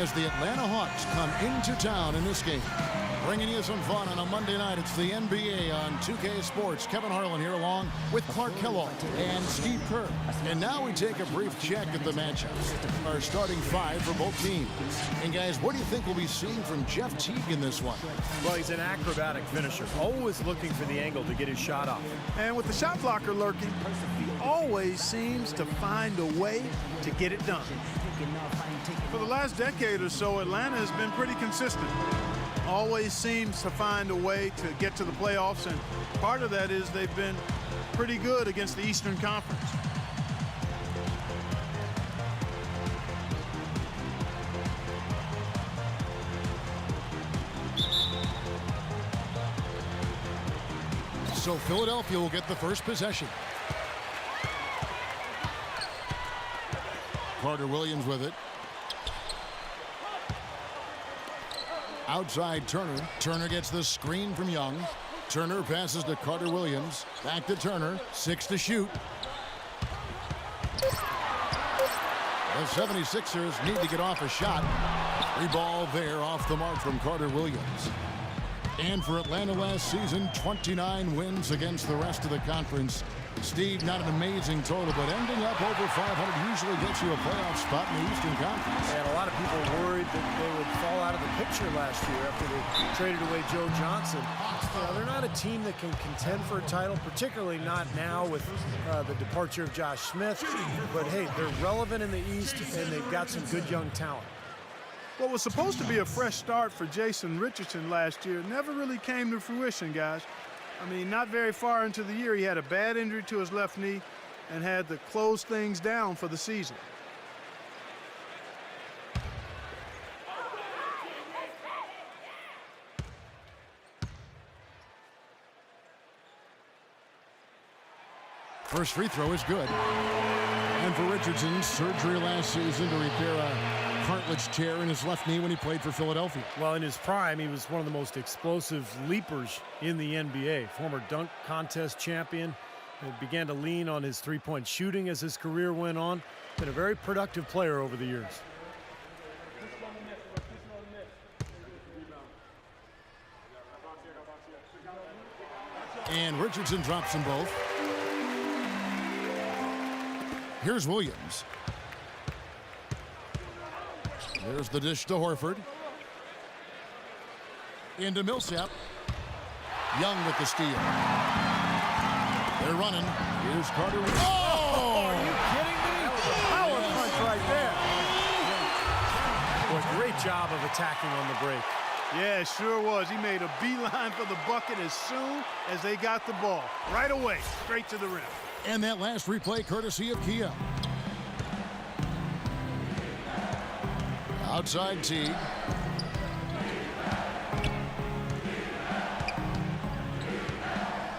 as the Atlanta Hawks come into town in this game. Bringing you some fun on a Monday night. It's the NBA on 2K Sports. Kevin Harlan here along with Clark Kellogg and Steve Kerr. And now we take a brief check at the matchups. Our starting five for both teams. And guys, what do you think we'll be seeing from Jeff Teague in this one? Well, he's an acrobatic finisher, always looking for the angle to get his shot off. And with the shot blocker lurking, he always seems to find a way to get it done. For the last decade or so, Atlanta has been pretty consistent. Always seems to find a way to get to the playoffs, and part of that is they've been pretty good against the Eastern Conference. So Philadelphia will get the first possession. Carter Williams with it. Outside Turner. Turner gets the screen from Young. Turner passes to Carter Williams. Back to Turner. 6 to shoot. The 76ers need to get off a shot. Free ball there off the mark from Carter Williams. And for Atlanta last season, 29 wins against the rest of the conference. Steve, not an amazing total, but ending up over 500 usually gets you a playoff spot in the Eastern Conference. And a lot of people worried that they would fall out of the picture last year after they traded away Joe Johnson. They're not a team that can contend for a title, particularly not now with the departure of Josh Smith. But hey, they're relevant in the East, and they've got some good young talent. What was supposed to be a fresh start for Jason Richardson last year never really came to fruition, guys. I mean, not very far into the year, he had a bad injury to his left knee and had to close things down for the season. First free throw is good. And for Richardson, surgery last season to repair a cartilage tear in his left knee when he played for Philadelphia. Well, in his prime, he was one of the most explosive leapers in the NBA. Former dunk contest champion. He began to lean on his three-point shooting as his career went on. Been a very productive player over the years. And Richardson drops them both. Here's Williams. There's the dish to Horford. Into Millsap. Young with the steal. They're running. Here's Carter. Oh! Are you kidding me? That was a power punch right there. Boy, great job of attacking on the break. Yeah, it sure was. He made a beeline for the bucket as soon as they got the ball. Right away, straight to the rim. And that last replay courtesy of Kia. Outside Teague.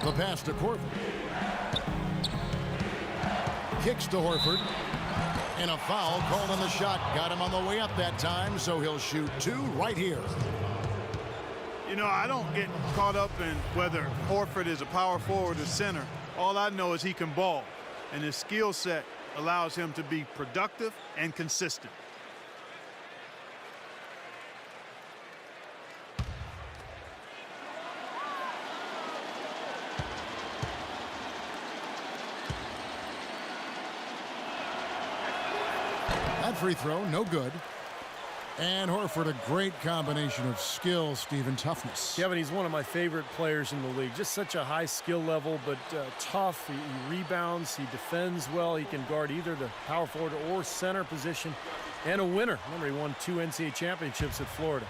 The pass to Horford. Kicks to Horford. And a foul called on the shot. Got him on the way up that time, so he'll shoot 2 right here. You know, I don't get caught up in whether Horford is a power forward or center. All I know is he can ball, and his skill set allows him to be productive and consistent. That free throw, no good. And Horford, a great combination of skill, Steve, and toughness. Kevin, he's one of my favorite players in the league. Just such a high skill level, but tough. He rebounds, he defends well. He can guard either the power forward or center position. And a winner. Remember, he won 2 NCAA championships at Florida.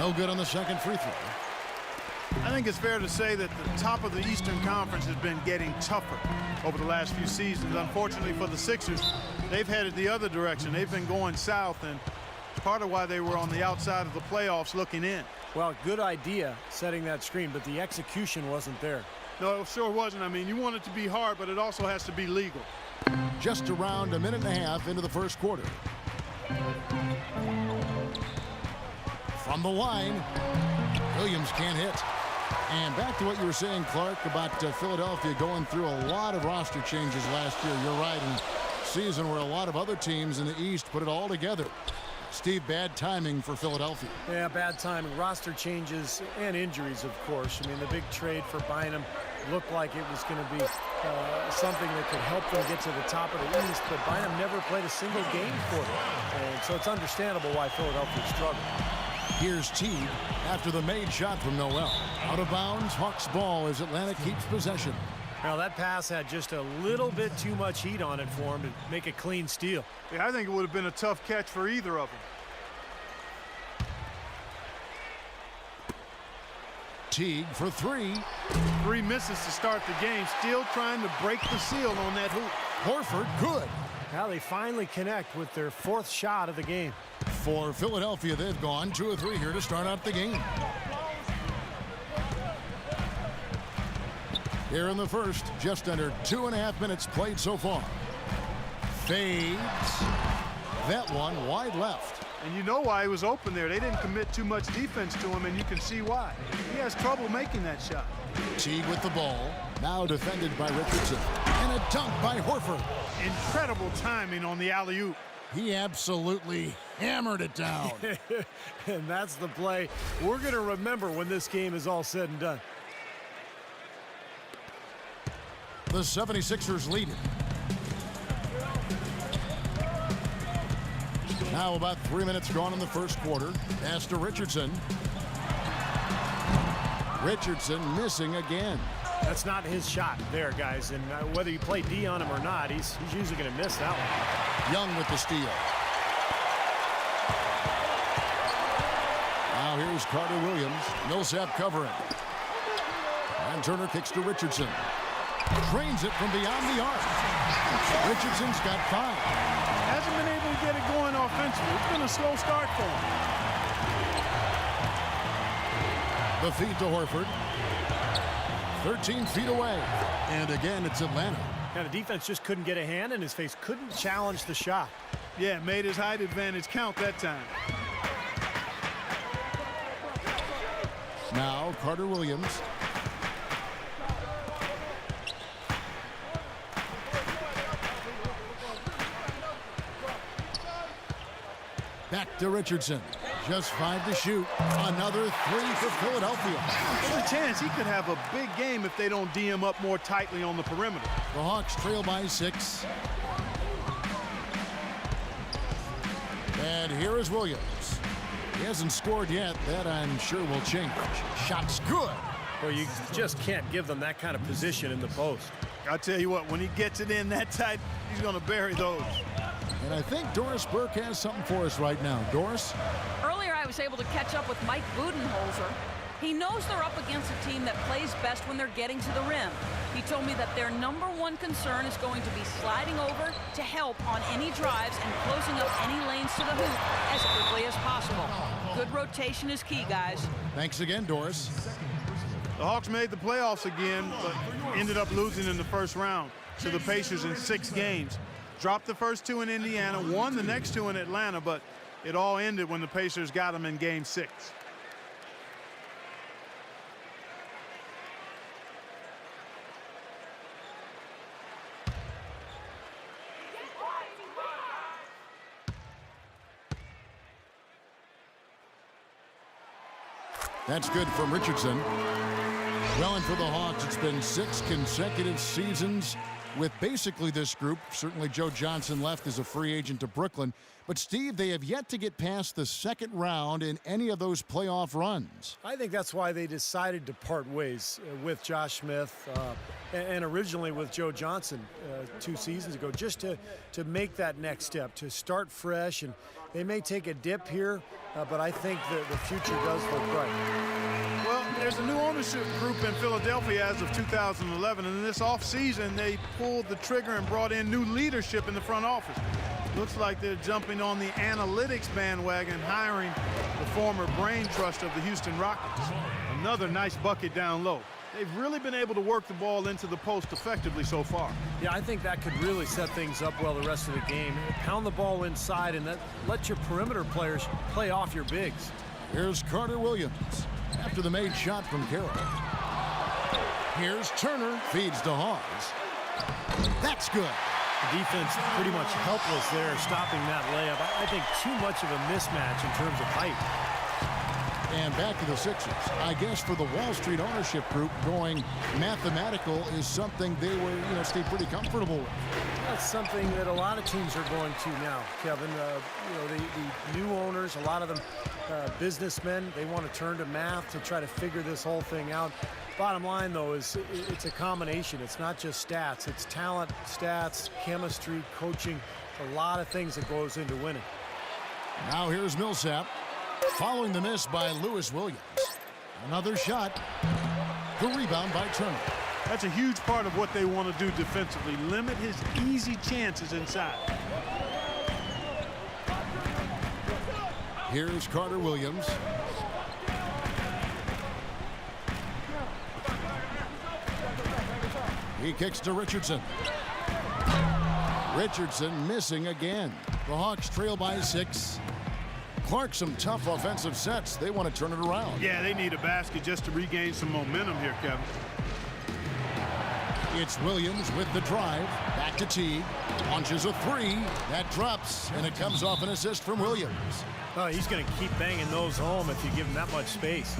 No good on the second free throw. I think it's fair to say that the top of the Eastern Conference has been getting tougher over the last few seasons. Unfortunately for the Sixers, they've headed the other direction. They've been going south, and part of why they were on the outside of the playoffs looking in. Well, good idea setting that screen, but the execution wasn't there. No, it sure wasn't. I mean, you want it to be hard, but it also has to be legal. Just around a minute and a half into the first quarter. From the line, Williams can't hit. And back to what you were saying, Clark, about Philadelphia going through a lot of roster changes last year. You're right, in a season where a lot of other teams in the East put it all together. Steve, bad timing for Philadelphia. Yeah, bad timing. Roster changes and injuries, of course. I mean, the big trade for Bynum looked like it was going to be something that could help them get to the top of the East, but Bynum never played a single game for them. And so it's understandable why Philadelphia struggled. Here's Teague after the made shot from Noel. Out of bounds, Hawks ball as Atlanta keeps possession. Now, that pass had just a little bit too much heat on it for him to make a clean steal. Yeah, I think it would have been a tough catch for either of them. Teague for three. 3 misses to start the game, still trying to break the seal on that hoop. Horford, good. Now they finally connect with their 4th shot of the game. For Philadelphia, they've gone 2 of 3 here to start out the game. Here in the first, just under 2.5 minutes played so far. Fades. That one wide left. And you know why he was open there. They didn't commit too much defense to him, and you can see why. He has trouble making that shot. Teague with the ball. Now defended by Richardson. And a dunk by Horford. Incredible timing on the alley-oop. He absolutely hammered it down. And that's the play we're going to remember when this game is all said and done. The 76ers lead it. Now about 3 minutes gone in the first quarter. Pass to Richardson. Richardson missing again. That's not his shot there, guys. And whether you play D on him or not, he's usually going to miss that one. Young with the steal. Now here's Carter Williams. Millsap covering. And Turner kicks to Richardson. Trains it from beyond the arc. Richardson's got 5. Hasn't been able to get it going offensively. It's been a slow start for him. The feed to Horford. 13 feet away. And again, it's Atlanta. Now, the defense just couldn't get a hand in his face, couldn't challenge the shot. Yeah, made his height advantage count that time. Now, Carter Williams. Back to Richardson. Just 5 to shoot. Another 3 for Philadelphia. There's a chance he could have a big game if they don't D him up more tightly on the perimeter. The Hawks trail by 6. And here is Williams. He hasn't scored yet. That, I'm sure, will change. Shot's good. Well, you just can't give them that kind of position in the post. I'll tell you what, when he gets it in that tight, he's going to bury those. And I think Doris Burke has something for us right now. Doris? Earlier, I was able to catch up with Mike Budenholzer. He knows they're up against a team that plays best when they're getting to the rim. He told me that their #1 concern is going to be sliding over to help on any drives and closing up any lanes to the hoop as quickly as possible. Good rotation is key, guys. Thanks again, Doris. The Hawks made the playoffs again, but ended up losing in the first round to the Pacers in 6 games. Dropped the first 2 in Indiana, won the next 2 in Atlanta, but it all ended when the Pacers got them in Game 6. That's good from Richardson. Well, and for the Hawks, it's been 6 consecutive seasons with basically this group. Certainly Joe Johnson left as a free agent to Brooklyn. But, Steve, they have yet to get past the second round in any of those playoff runs. I think that's why they decided to part ways with Josh Smith and originally with Joe Johnson 2 seasons ago, just to make that next step, to start fresh. And they may take a dip here, but I think the future does look bright. Well, there's a new ownership group in Philadelphia as of 2011, and in this offseason, they pulled the trigger and brought in new leadership in the front office. Looks like they're jumping on the analytics bandwagon, hiring the former brain trust of the Houston Rockets. Another nice bucket down low. They've really been able to work the ball into the post effectively so far. Yeah, I think that could really set things up well the rest of the game. Pound the ball inside and let your perimeter players play off your bigs. Here's Carter Williams after the made shot from Carroll. Here's Turner. Feeds to Hawes. That's good. The defense pretty much helpless there, stopping that layup. I think too much of a mismatch in terms of height. And back to the Sixers. I guess for the Wall Street ownership group, going mathematical is something they were, stay pretty comfortable with. That's something that a lot of teams are going to now, Kevin. The new owners, a lot of them businessmen, they want to turn to math to try to figure this whole thing out. Bottom line, though, is it's a combination. It's not just stats. It's talent, stats, chemistry, coaching. A lot of things that goes into winning. Now here's Millsap. Following the miss by Lewis Williams. Another shot. The rebound by Turner. That's a huge part of what they want to do defensively. Limit his easy chances inside. Here's Carter Williams. He kicks to Richardson. Richardson missing again. The Hawks trail by 6. Clark, some tough offensive sets. They want to turn it around. Yeah, they need a basket just to regain some momentum here, Kevin. It's Williams with the drive. Back to Teague. Launches a 3. That drops, and it comes off an assist from Williams. Oh, he's going to keep banging those home if you give him that much space.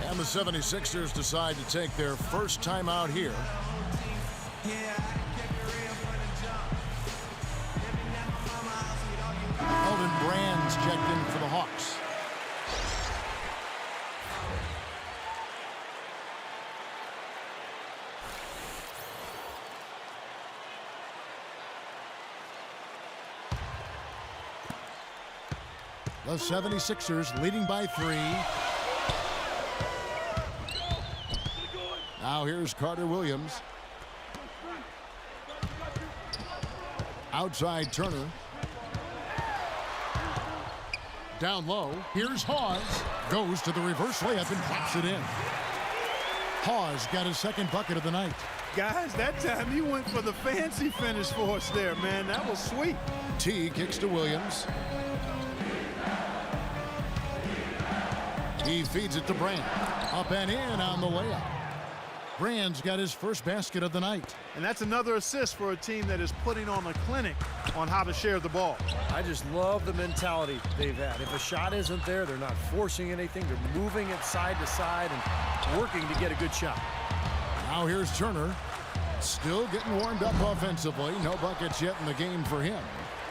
And the 76ers decide to take their first time out here. Elton Brand's checked in for the Hawks. The 76ers leading by 3. Now here's Carter Williams. Outside Turner. Down low. Here's Hawes. Goes to the reverse layup and drops it in. Hawes got his second bucket of the night. Guys, that time he went for the fancy finish for us there, man. That was sweet. T kicks to Williams. He feeds it to Brand. Up and in on the layup. Brand's got his first basket of the night. And that's another assist for a team that is putting on a clinic on how to share the ball. I just love the mentality they've had. If a shot isn't there, they're not forcing anything. They're moving it side to side and working to get a good shot. Now here's Turner. Still getting warmed up offensively. No buckets yet in the game for him.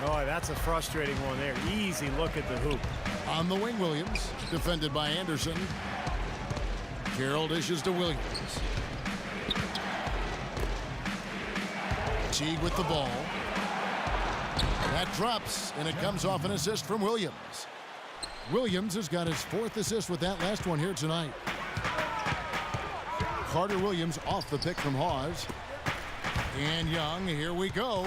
Oh, that's a frustrating one there. Easy look at the hoop. On the wing, Williams. Defended by Anderson. Carroll dishes to Williams. Teague with the ball. That drops, and it comes off an assist from Williams. Williams has got his 4th assist with that last one here tonight. Carter Williams off the pick from Hawes. And Young, here we go.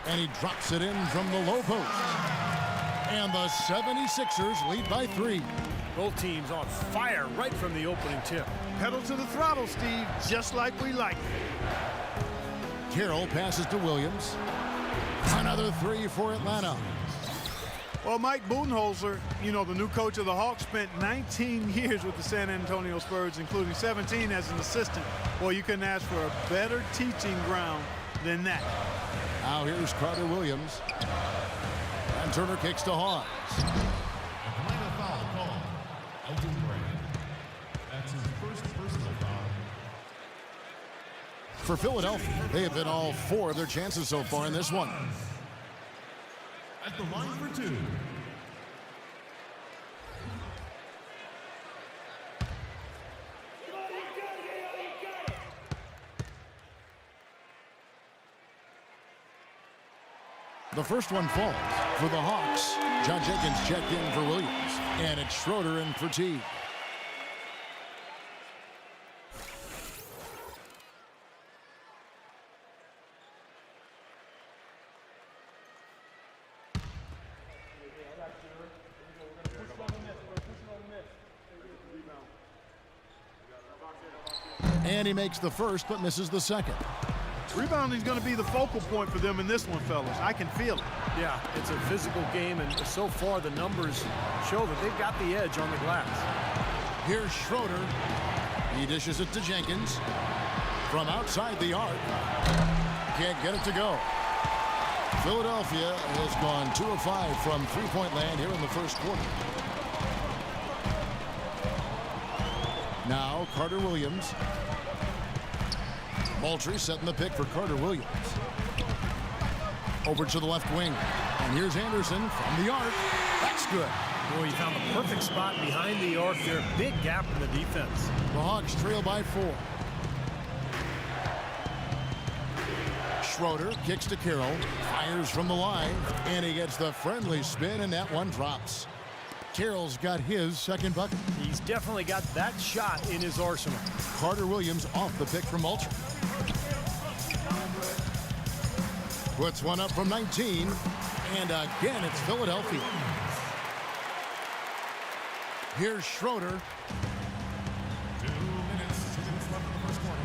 And he drops it in from the low post. And the 76ers lead by 3. Both teams on fire right from the opening tip. Pedal to the throttle, Steve, just like we like it. Carroll passes to Williams. Another 3 for Atlanta. Well, Mike Budenholzer, the new coach of the Hawks, spent 19 years with the San Antonio Spurs, including 17 as an assistant. Well, you couldn't ask for a better teaching ground than that. Now here's Carter Williams. And Turner kicks to Hawes. Atlanta foul call. Elton Brand. That's his first personal foul. For Philadelphia, they have been all 4 of their chances so far in this one. At the line for 2. The first one falls for the Hawks. John Jenkins checked in for Williams. And it's Schroeder in for Teague. And he makes the first but misses the second. Rebounding is going to be the focal point for them in this one, fellas. I can feel it. Yeah, it's a physical game, and so far the numbers show that they've got the edge on the glass. Here's Schroeder. He dishes it to Jenkins. From outside the arc. Can't get it to go. Philadelphia has gone 2 of 5 from three-point land here in the first quarter. Now Carter Williams. Moultrie setting the pick for Carter Williams. Over to the left wing. And here's Anderson from the arc. That's good. Boy, he found the perfect spot behind the arc there. Big gap in the defense. The Hawks trail by 4. Schroeder kicks to Carroll. Fires from the line. And he gets the friendly spin, and that one drops. Carroll's got his second bucket. He's definitely got that shot in his arsenal. Carter Williams off the pick from Moultrie. Puts one up from 19. And again, it's Philadelphia. Here's Schroeder. 2 minutes. 2 minutes left in the first quarter.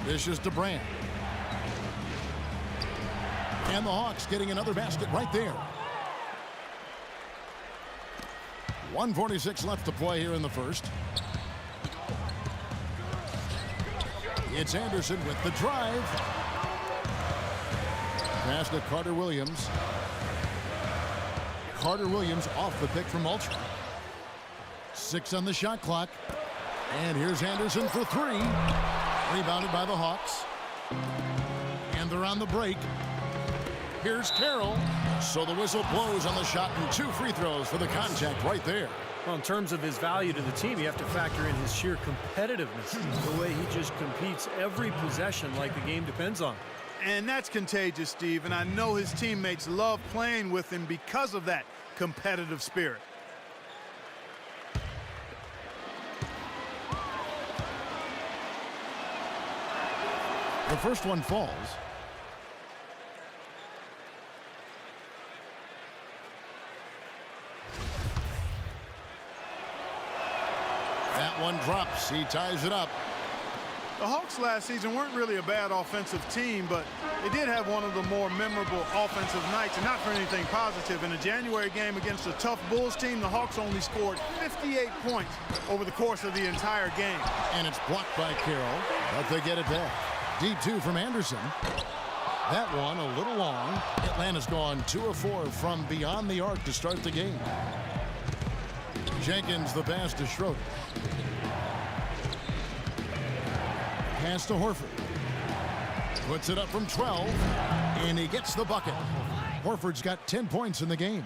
This is DeBrand. And the Hawks getting another basket right there. 1:46 left to play here in the first. It's Anderson with the drive. Pass to Carter Williams. Carter Williams off the pick from Moultrie. 6 on the shot clock. And here's Anderson for 3. Rebounded by the Hawks. And they're on the break. Here's Carroll. So the whistle blows on the shot and 2 free throws for the contact right there. Well, in terms of his value to the team, you have to factor in his sheer competitiveness. The way he just competes every possession like the game depends on. And that's contagious, Steve, and I know his teammates love playing with him because of that competitive spirit. The first one falls. That one drops. He ties it up. The Hawks last season weren't really a bad offensive team, but they did have one of the more memorable offensive nights, and not for anything positive. In a January game against a tough Bulls team, the Hawks only scored 58 points over the course of the entire game. And it's blocked by Carroll, but they get it back. Deep 2 from Anderson. That one a little long. Atlanta's gone 2 of 4 from beyond the arc to start the game. Jenkins the pass to Schroeder. Pass to Horford. Puts it up from 12, and he gets the bucket. Horford's got 10 points in the game.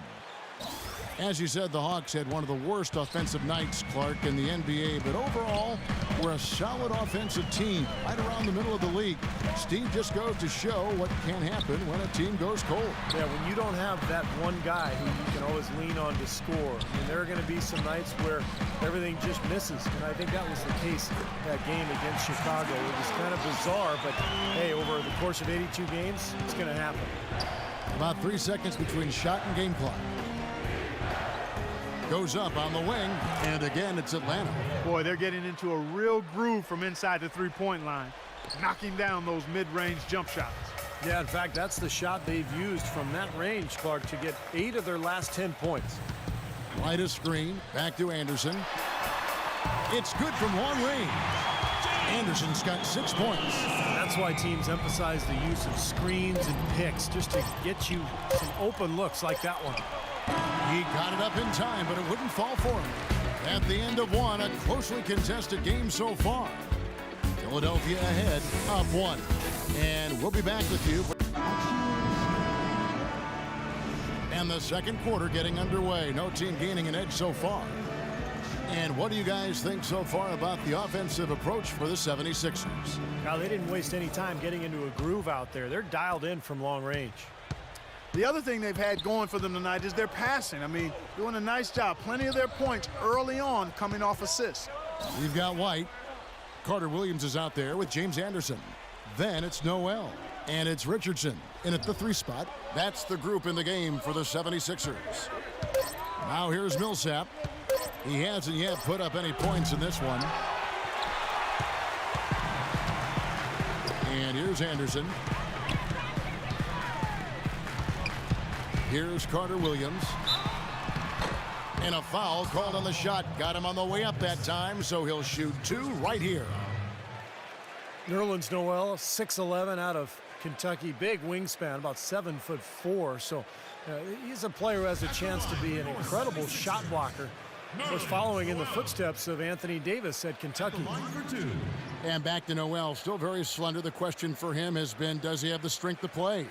As you said, the Hawks had one of the worst offensive nights, Clark, in the NBA, but overall, we're a solid offensive team right around the middle of the league. Steve just goes to show what can happen when a team goes cold. Yeah, when you don't have that one guy who you can always lean on to score, I mean, there are going to be some nights where everything just misses, and I think that was the case that game against Chicago. It was kind of bizarre, but hey, over the course of 82 games, it's going to happen. About 3 seconds between shot and game clock. Goes up on the wing, and again, it's Atlanta. Boy, they're getting into a real groove from inside the three-point line, knocking down those mid-range jump shots. Yeah, in fact, that's the shot they've used from that range, Clark, to get 8 of their last 10 points. Right a screen, back to Anderson. It's good from long range. Anderson's got 6 points. That's why teams emphasize the use of screens and picks, just to get you some open looks like that one. He got it up in time, but it wouldn't fall for him. At the end of one, a closely contested game so far. Philadelphia ahead, up 1. And we'll be back with you. And the second quarter getting underway. No team gaining an edge so far. And what do you guys think so far about the offensive approach for the 76ers? Now, they didn't waste any time getting into a groove out there. They're dialed in from long range. The other thing they've had going for them tonight is their passing. I mean, doing a nice job. Plenty of their points early on coming off assists. We've got White. Carter Williams is out there with James Anderson. Then it's Noel. And it's Richardson in at the 3 spot. That's the group in the game for the 76ers. Now here's Millsap. He hasn't yet put up any points in this one. And here's Anderson. Here's Carter Williams. And a foul called on the shot. Got him on the way up that time, so he'll shoot 2 right here. Nerlens Noel, 6'11", out of Kentucky, big wingspan, about 7'4". So he's a player who has a chance to be an incredible shot blocker. Of course, following in the footsteps of Anthony Davis at Kentucky. Number 2. And back to Noel, still very slender. The question for him has been, does he have the strength to play?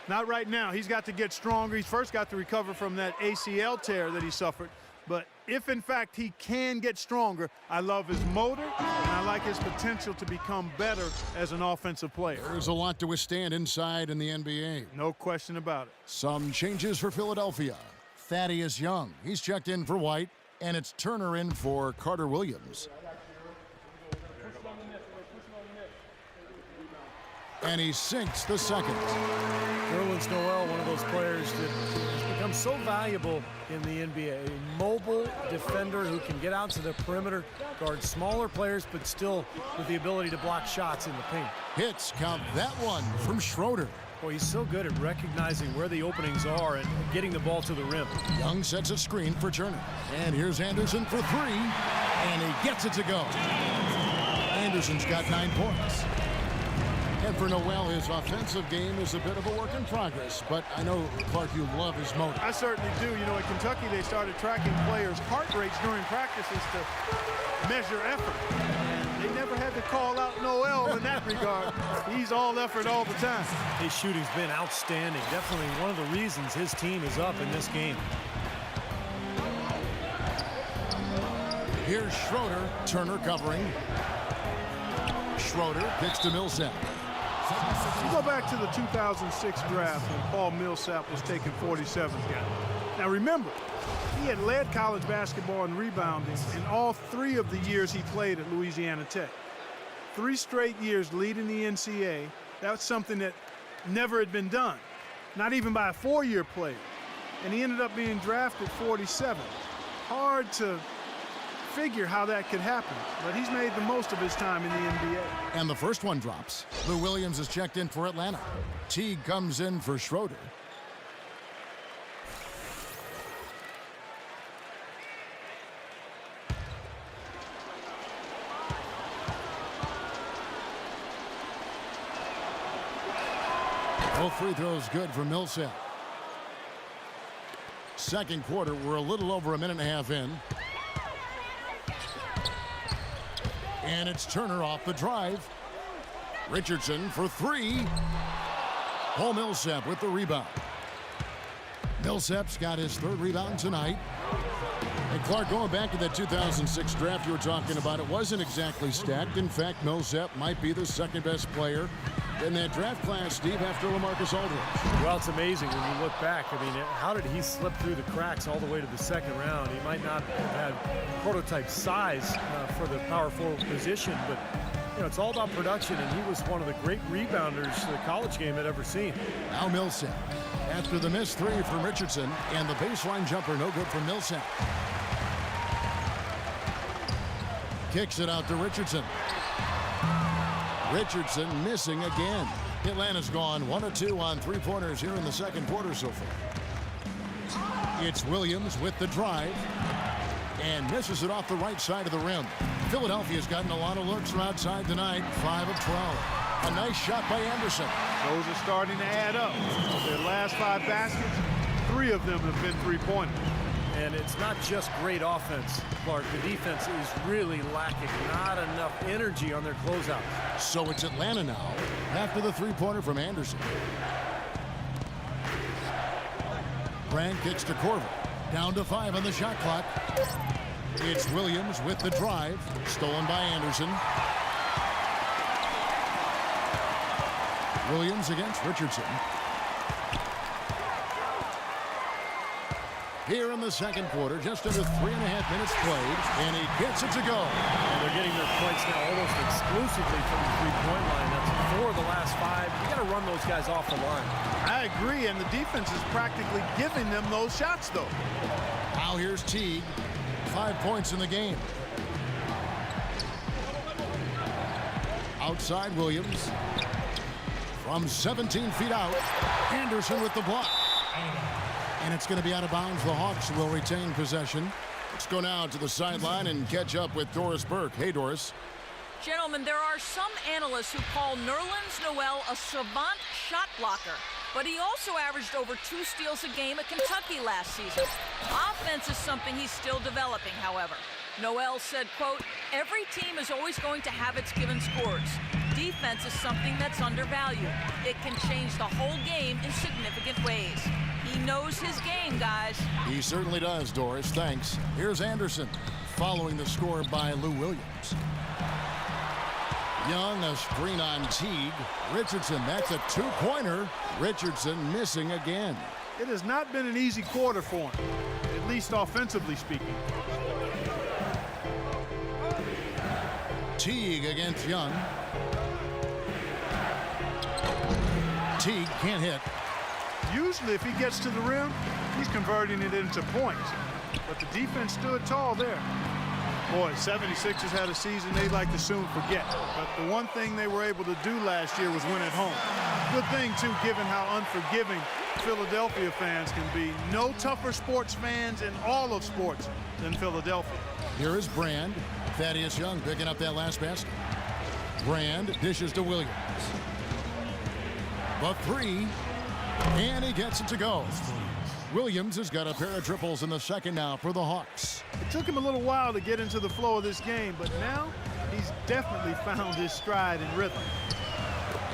Not right now. He's got to get stronger. He's first got to recover from that ACL tear that he suffered. But if, in fact, he can get stronger, I love his motor, and I like his potential to become better as an offensive player. There's a lot to withstand inside in the NBA. No question about it. Some changes for Philadelphia. Thaddeus Young, he's checked in for White, and it's Turner in for Carter Williams. And he sinks the second. Nerlens Noel, one of those players that has become so valuable in the NBA. A mobile defender who can get out to the perimeter, guard smaller players, but still with the ability to block shots in the paint. Hits, count that one from Schroeder. Boy, he's so good at recognizing where the openings are and getting the ball to the rim. Young sets a screen for Turner. And here's Anderson for 3, and he gets it to go. Anderson's got 9 points. And for Noel, his offensive game is a bit of a work in progress, but I know, Clark, you love his motor. I certainly do. You know, at Kentucky, they started tracking players' heart rates during practices to measure effort. And they never had to call out Noel in that regard. He's all effort all the time. His shooting's been outstanding. Definitely one of the reasons his team is up in this game. Here's Schroeder, Turner covering. Schroeder kicks to Millsap. You go back to the 2006 draft when Paul Millsap was taken 47th. Now remember, he had led college basketball in rebounding in all 3 of the years he played at Louisiana Tech. 3 straight years leading the NCAA. That's something that never had been done, not even by a 4-year player. And he ended up being drafted 47th. Hard to figure how that could happen, but he's made the most of his time in the NBA. And the first one drops. Lou Williams is checked in for Atlanta. Teague comes in for Schroeder. Both free throws good for Millsap. Second quarter, we're a little over a minute and a half in. And it's Turner off the drive. Richardson for 3. Paul Millsap with the rebound. Millsap's got his 3rd rebound tonight. And Clark, going back to that 2006 draft you were talking about, it wasn't exactly stacked. In fact, Millsap might be the 2nd best player in that draft class, Steve, after LaMarcus Aldridge. Well, it's amazing when you look back. I mean, how did he slip through the cracks all the way to the 2nd round? He might not have had prototype size for the power forward position, but you know, it's all about production, and he was one of the great rebounders the college game had ever seen. Now Millsap, after the missed 3 from Richardson, and the baseline jumper no good from Millsap. Kicks it out to Richardson. Richardson missing again. Atlanta's gone 1 of 2 on 3-pointers here in the second quarter so far. It's Williams with the drive and misses it off the right side of the rim. Philadelphia's gotten a lot of looks from outside tonight, 5 of 12. A nice shot by Anderson. Those are starting to add up. Their last 5 baskets, 3 of them have been 3-pointers. And it's not just great offense, Clark. The defense is really lacking. Not enough energy on their closeout. So it's Atlanta now after the 3-pointer from Anderson. Brand kicks to Corver. Down to 5 on the shot clock. It's Williams with the drive. Stolen by Anderson. Williams against Richardson. Here in the second quarter, just under 3.5 minutes played, and he gets it to go. And they're getting their points now almost exclusively from the three-point line. That's 4 of the last 5. You got to run those guys off the line. I agree, and the defense is practically giving them those shots, though. Now here's Teague. 5 points in the game. Outside Williams. From 17 feet out, Anderson with the block. And it's going to be out of bounds. The Hawks will retain possession. Let's go now to the sideline and catch up with Doris Burke. Hey, Doris. Gentlemen, there are some analysts who call Nerlens Noel a savant shot blocker, but he also averaged over 2 steals a game at Kentucky last season. Offense is something he's still developing, however. Noel said, quote, "Every team is always going to have its given scores. Defense is something that's undervalued. It can change the whole game in significant ways." He knows his game, guys. He certainly does, Doris. Thanks. Here's Anderson following the score by Lou Williams. Young, a screen on Teague. Richardson, that's a 2-pointer. Richardson missing again. It has not been an easy quarter for him, at least offensively speaking. Teague against Young. Teague can't hit. Usually if he gets to the rim, he's converting it into points. But the defense stood tall there. Boy, 76ers had a season they'd like to soon forget. But the one thing they were able to do last year was win at home. Good thing, too, given how unforgiving Philadelphia fans can be. No tougher sports fans in all of sports than Philadelphia. Here is Brand. Thaddeus Young picking up that last basket. Brand dishes to Williams. The 3, and he gets it to go. Williams has got a pair of triples in the second now for the Hawks. It took him a little while to get into the flow of this game, but now he's definitely found his stride and rhythm.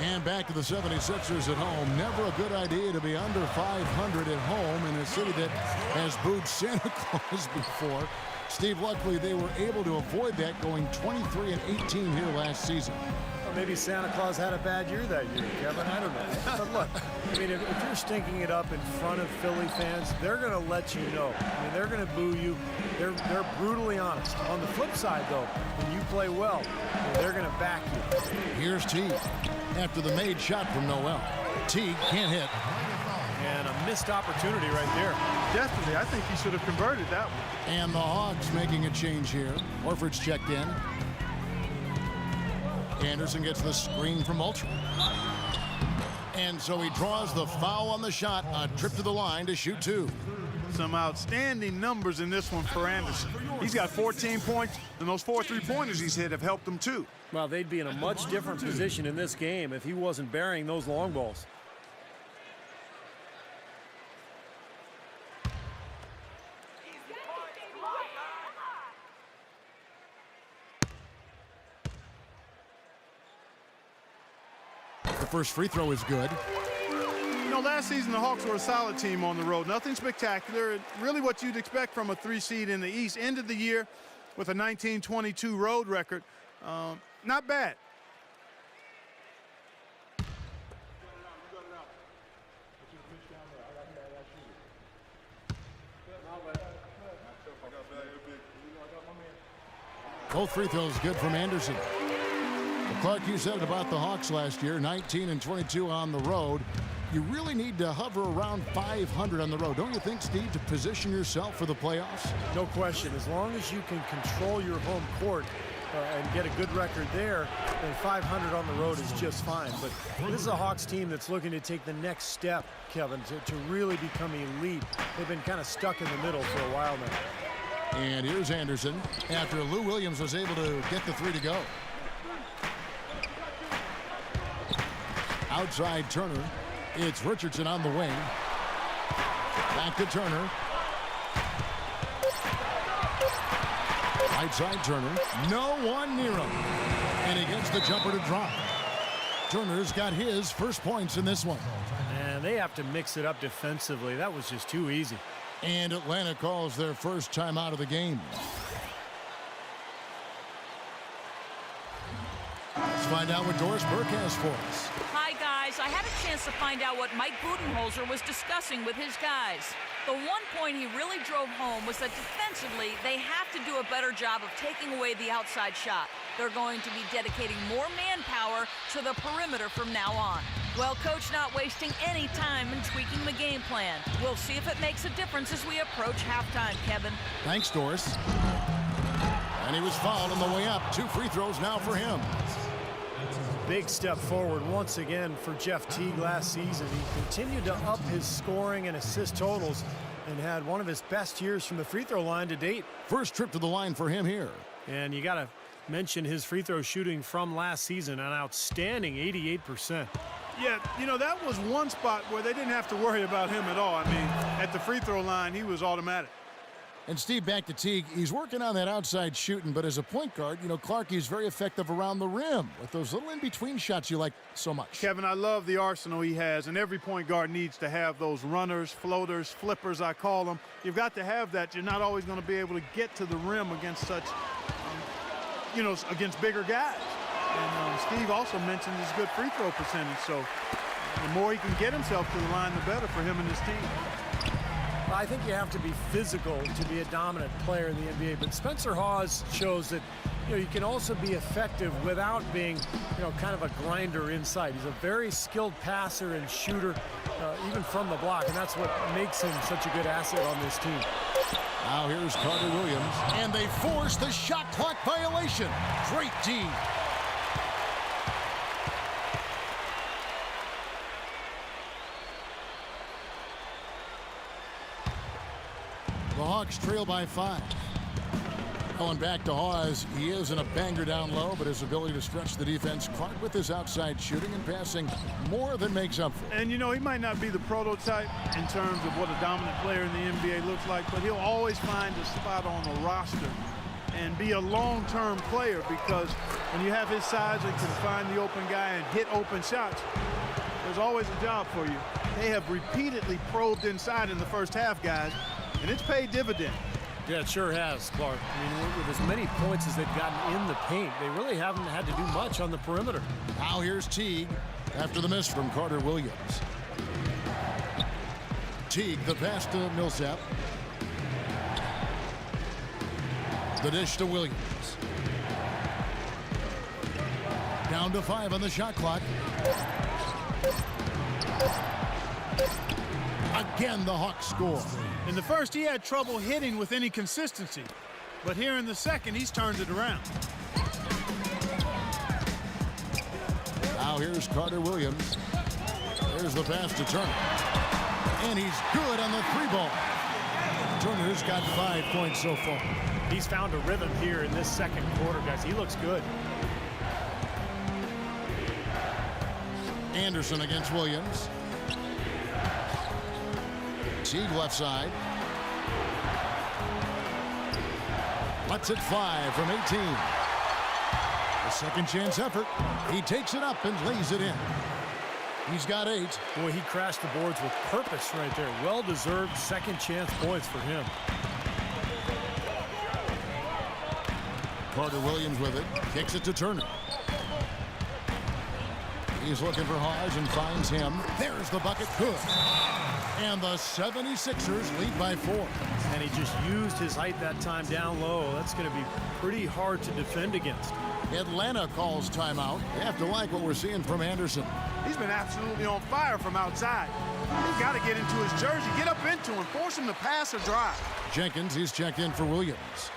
And back to the 76ers at home. Never a good idea to be under 500 at home in a city that has booed Santa Claus before. Steve, luckily they were able to avoid that, going 23-18 here last season. Well, maybe Santa Claus had a bad year that year, Kevin. I don't know. But look, I mean, if you're stinking it up in front of Philly fans, they're going to let you know. I mean, they're going to boo you. They're brutally honest. On the flip side, though, when you play well, they're going to back you. Here's Teague after the made shot from Noel. Teague can't hit. And a missed opportunity right there. Definitely, I think he should have converted that one. And the Hawks making a change here. Horford's checked in. Anderson gets the screen from Ultra. And so he draws the foul on the shot. A trip to the line to shoot 2. Some outstanding numbers in this one for Anderson. He's got 14 points, and those 4 3-pointers he's hit have helped him too. Well, they'd be in a much different position in this game if he wasn't burying those long balls. The first free throw is good. You know, last season the Hawks were a solid team on the road. Nothing spectacular. Really what you'd expect from a 3 seed in the East. Ended the year with a 19-22 road record. Not bad. Both free throws good from Anderson. Well, Clark, you said it about the Hawks last year, 19-22 on the road. You really need to hover around 500 on the road, don't you think, Steve, to position yourself for the playoffs? No question. As long as you can control your home court and get a good record there, then 500 on the road is just fine. But this is a Hawks team that's looking to take the next step, Kevin, to really become elite. They've been kind of stuck in the middle for a while now. And here's Anderson after Lou Williams was able to get the 3 to go. Outside Turner. It's Richardson on the wing. Back to Turner. Right side Turner. No one near him. And he gets the jumper to drop. Turner's got his first points in this one. And they have to mix it up defensively. That was just too easy. And Atlanta calls their first time out of the game. Let's find out what Doris Burke has for us. Hi, guys. I had a chance to find out what Mike Budenholzer was discussing with his guys. The one point he really drove home was that defensively, they have to do a better job of taking away the outside shot. They're going to be dedicating more manpower to the perimeter from now on. Well, Coach not wasting any time in tweaking the game plan. We'll see if it makes a difference as we approach halftime, Kevin. Thanks, Doris. And he was fouled on the way up. 2 free throws now for him. big step forward once again for Jeff Teague last season. He continued to up his scoring and assist totals and had one of his best years from the free throw line to date. First trip to the line for him here. And you got to mention his free throw shooting from last season, an outstanding 88%. Yeah, you know, that was one spot where they didn't have to worry about him at all. I mean, at the free throw line, he was automatic. And Steve, back to Teague. He's working on that outside shooting, but as a point guard, you know, Clark is very effective around the rim with those little in-between shots you like so much. Kevin, I love the arsenal he has, and every point guard needs to have those runners, floaters, flippers, I call them. You've got to have that. You're not always going to be able to get to the rim against such, you know, against bigger guys. And Steve also mentioned his good free throw percentage, so the more he can get himself to the line, the better for him and his team. I think you have to be physical to be a dominant player in the NBA, but Spencer Hawes shows that, you know, you can also be effective without being, you know, kind of a grinder inside. He's a very skilled passer and shooter, even from the block, and that's what makes him such a good asset on this team. Now here's Carter Williams, and they force the shot clock violation. Great D. The Hawks trail by 5. Going back to Hawes, he is in a banger down low, but his ability to stretch the defense, Clark with his outside shooting and passing more than makes up for it. And, you know, he might not be the prototype in terms of what a dominant player in the NBA looks like, but he'll always find a spot on the roster and be a long-term player, because when you have his size and can find the open guy and hit open shots, there's always a job for you. They have repeatedly probed inside in the first half, guys, and it's paid dividend. Yeah, it sure has, Clark. I mean, with as many points as they've gotten in the paint, they really haven't had to do much on the perimeter. Now here's Teague after the miss from Carter Williams. Teague, the pass to Millsap. The dish to Williams. Down to 5 on the shot clock. Again, the Hawks score. In the first, he had trouble hitting with any consistency, but here in the second, he's turned it around. Now here's Carter Williams. There's the pass to Turner. And he's good on the 3-ball. Turner's got 5 points so far. He's found a rhythm here in this second quarter, guys. He looks good. Anderson against Williams. Teague left side. Lets it fly from 18. A second chance effort. He takes it up and lays it in. He's got 8. Boy, he crashed the boards with purpose right there. Well-deserved second chance points for him. Carter Williams with it. Kicks it to Turner. He's looking for Hawes and finds him. There's the bucket. Good. And the 76ers lead by 4. And he just used his height that time down low. That's going to be pretty hard to defend against. Atlanta calls timeout. They have to like what we're seeing from Anderson. He's been absolutely on fire from outside. He's got to get into his jersey, get up into him, force him to pass or drive. Jenkins, he's checked in for Williams.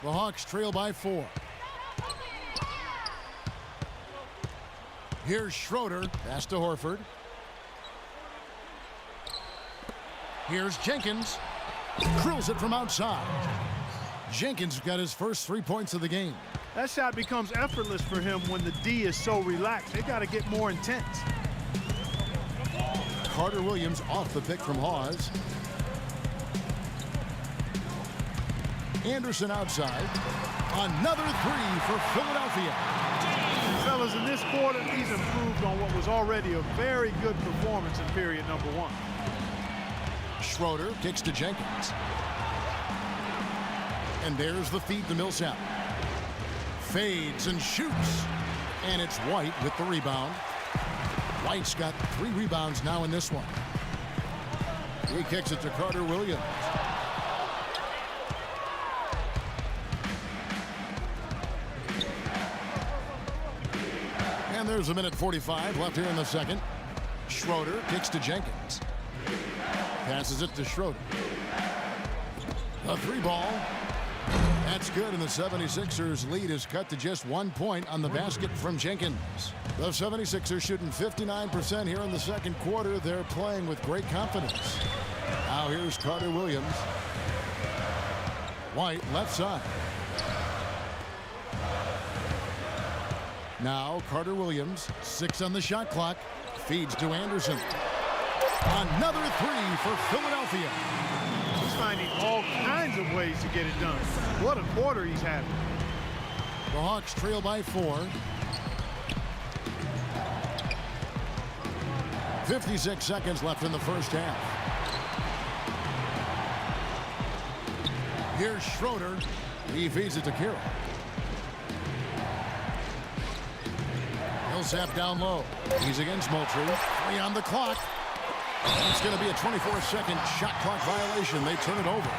The Hawks trail by 4. Here's Schroeder. Pass to Horford. Here's Jenkins. Drills it from outside. Jenkins got his first 3 points of the game. That shot becomes effortless for him when the D is so relaxed. They got to get more intense. Carter Williams off the pick from Hawes. Anderson outside. Another 3 for Philadelphia. Fellas, in this quarter, he's improved on what was already a very good performance in period number 1. Schroeder kicks to Jenkins. And there's the feed to Millsap. Fades and shoots. And it's White with the rebound. White's got 3 rebounds now in this one. He kicks it to Carter Williams. And there's a minute 45 left here in the second. Schroeder kicks to Jenkins. Passes it to Schroeder. A 3-ball. That's good, and the 76ers lead is cut to just 1 point on the basket from Jenkins. The 76ers shooting 59% here in the second quarter. They're playing with great confidence. Now here's Carter Williams. White left side. Now Carter Williams, 6 on the shot clock, feeds to Anderson. Another 3 for Philadelphia. He's finding all kinds of ways to get it done. What a quarter he's having. The Hawks trail by 4. 56 seconds left in the first half. Here's Schroeder. He feeds it to Carroll. Millsap down low. He's against Moultrie. 3 on the clock. It's going to be a 24-second shot clock violation. They turn it over.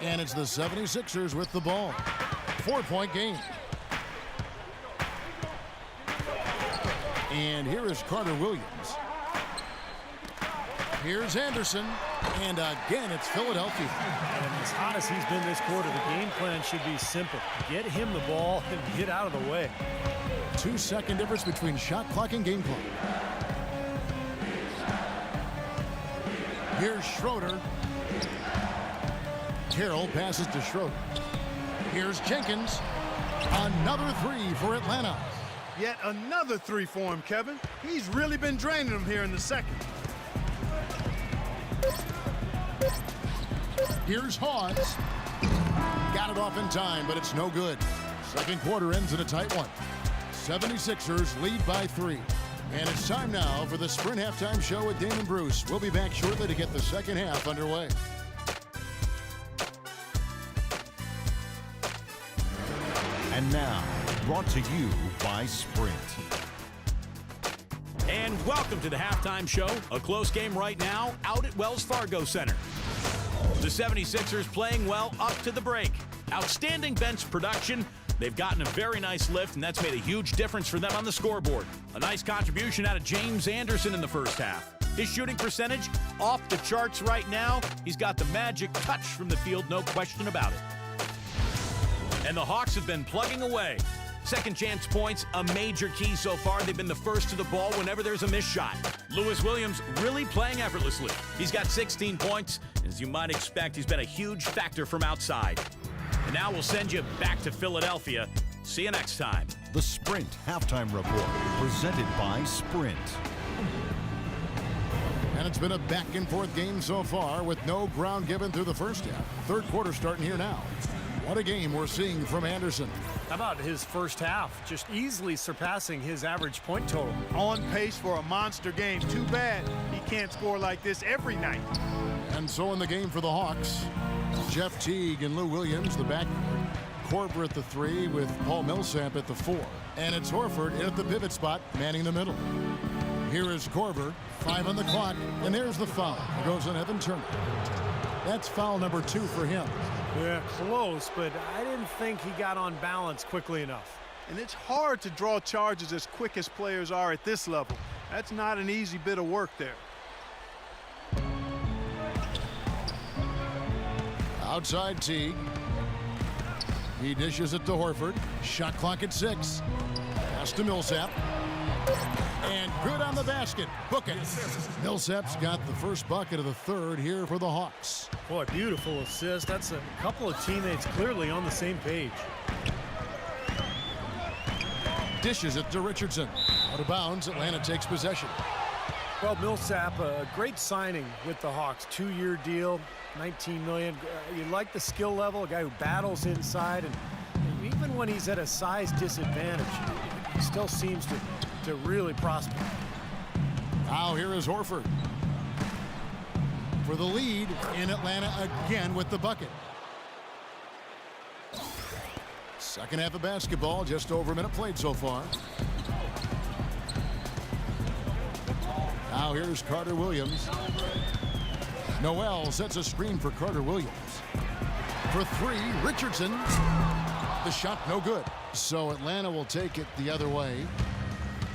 And it's the 76ers with the ball. 4-point game. And here is Carter Williams. Here's Anderson. And again, it's Philadelphia. And as hot as he's been this quarter, the game plan should be simple. Get him the ball and get out of the way. 2-second difference between shot clock and game clock. Here's Schroeder. Carroll passes to Schroeder. Here's Jenkins. Another 3 for Atlanta. Yet another 3 for him, Kevin. He's really been draining them here in the second. Here's Hawes. Got it off in time, but it's no good. Second quarter ends in a tight one. 76ers lead by 3. And it's time now for the Sprint Halftime Show with Damon Bruce. We'll be back shortly to get the second half underway. And now, brought to you by Sprint. And welcome to the Halftime Show. A close game right now out at Wells Fargo Center. The 76ers playing well up to the break. Outstanding bench production. They've gotten a very nice lift, and that's made a huge difference for them on the scoreboard. A nice contribution out of James Anderson in the first half. His shooting percentage off the charts right now. He's got the magic touch from the field, no question about it. And the Hawks have been plugging away. Second chance points, a major key so far. They've been the first to the ball whenever there's a missed shot. Lewis Williams really playing effortlessly. He's got 16 points. As you might expect, he's been a huge factor from outside. And now we'll send you back to Philadelphia. See you next time. The Sprint Halftime Report, presented by Sprint. And it's been a back-and-forth game so far with no ground given through the first half. Third quarter starting here now. What a game we're seeing from Anderson. How about his first half? Just easily surpassing his average point total. On pace for a monster game. Too bad he can't score like this every night. And so in the game for the Hawks, Jeff Teague and Lou Williams, the backcourt. Korver at the 3 with Paul Millsap at the 4. And it's Horford in at the pivot spot, manning the middle. Here is Korver, 5 on the clock, and there's the foul. It goes on Evan Turner. That's foul number 2 for him. Yeah, close, but I didn't think he got on balance quickly enough. And it's hard to draw charges as quick as players are at this level. That's not an easy bit of work there. Outside Teague. He dishes it to Horford. Shot clock at 6. Pass to Millsap. And good on the basket. Book it. Millsap's got the first bucket of the third here for the Hawks. Boy, beautiful assist. That's a couple of teammates clearly on the same page. Dishes it to Richardson. Out of bounds, Atlanta takes possession. Well, Millsap, a great signing with the Hawks. 2-year deal, $19 million. You like the skill level, a guy who battles inside, and even when he's at a size disadvantage, he still seems to really prosper. Now here is Horford for the lead in Atlanta again with the bucket. Second half of basketball, just over a minute played so far. Now here's Carter Williams. Noel sets a screen for Carter Williams. for three, Richardson. The shot no good. So Atlanta will take it the other way.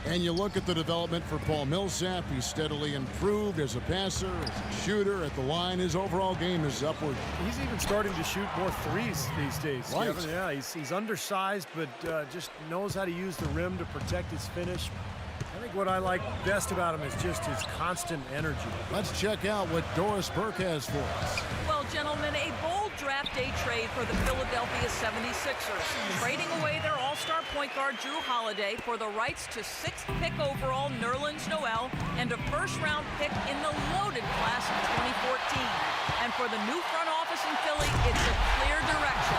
And you look at the development for Paul Millsap. He's steadily improved as a passer, as a shooter. At the line, his overall game is upward. He's even starting to shoot more threes these days. Right. Kevin. Yeah, he's undersized, but just knows how to use the rim to protect his finish. I think what I like best about him is just his constant energy. Let's check out what Doris Burke has for us. Well, gentlemen, a bold draft day trade for the Philadelphia 76ers, trading away their all-star point guard Drew Holiday for the rights to 6th pick overall Nerlens Noel and a first-round pick in the loaded class of 2014. And for the new front office in Philly, it's a clear direction.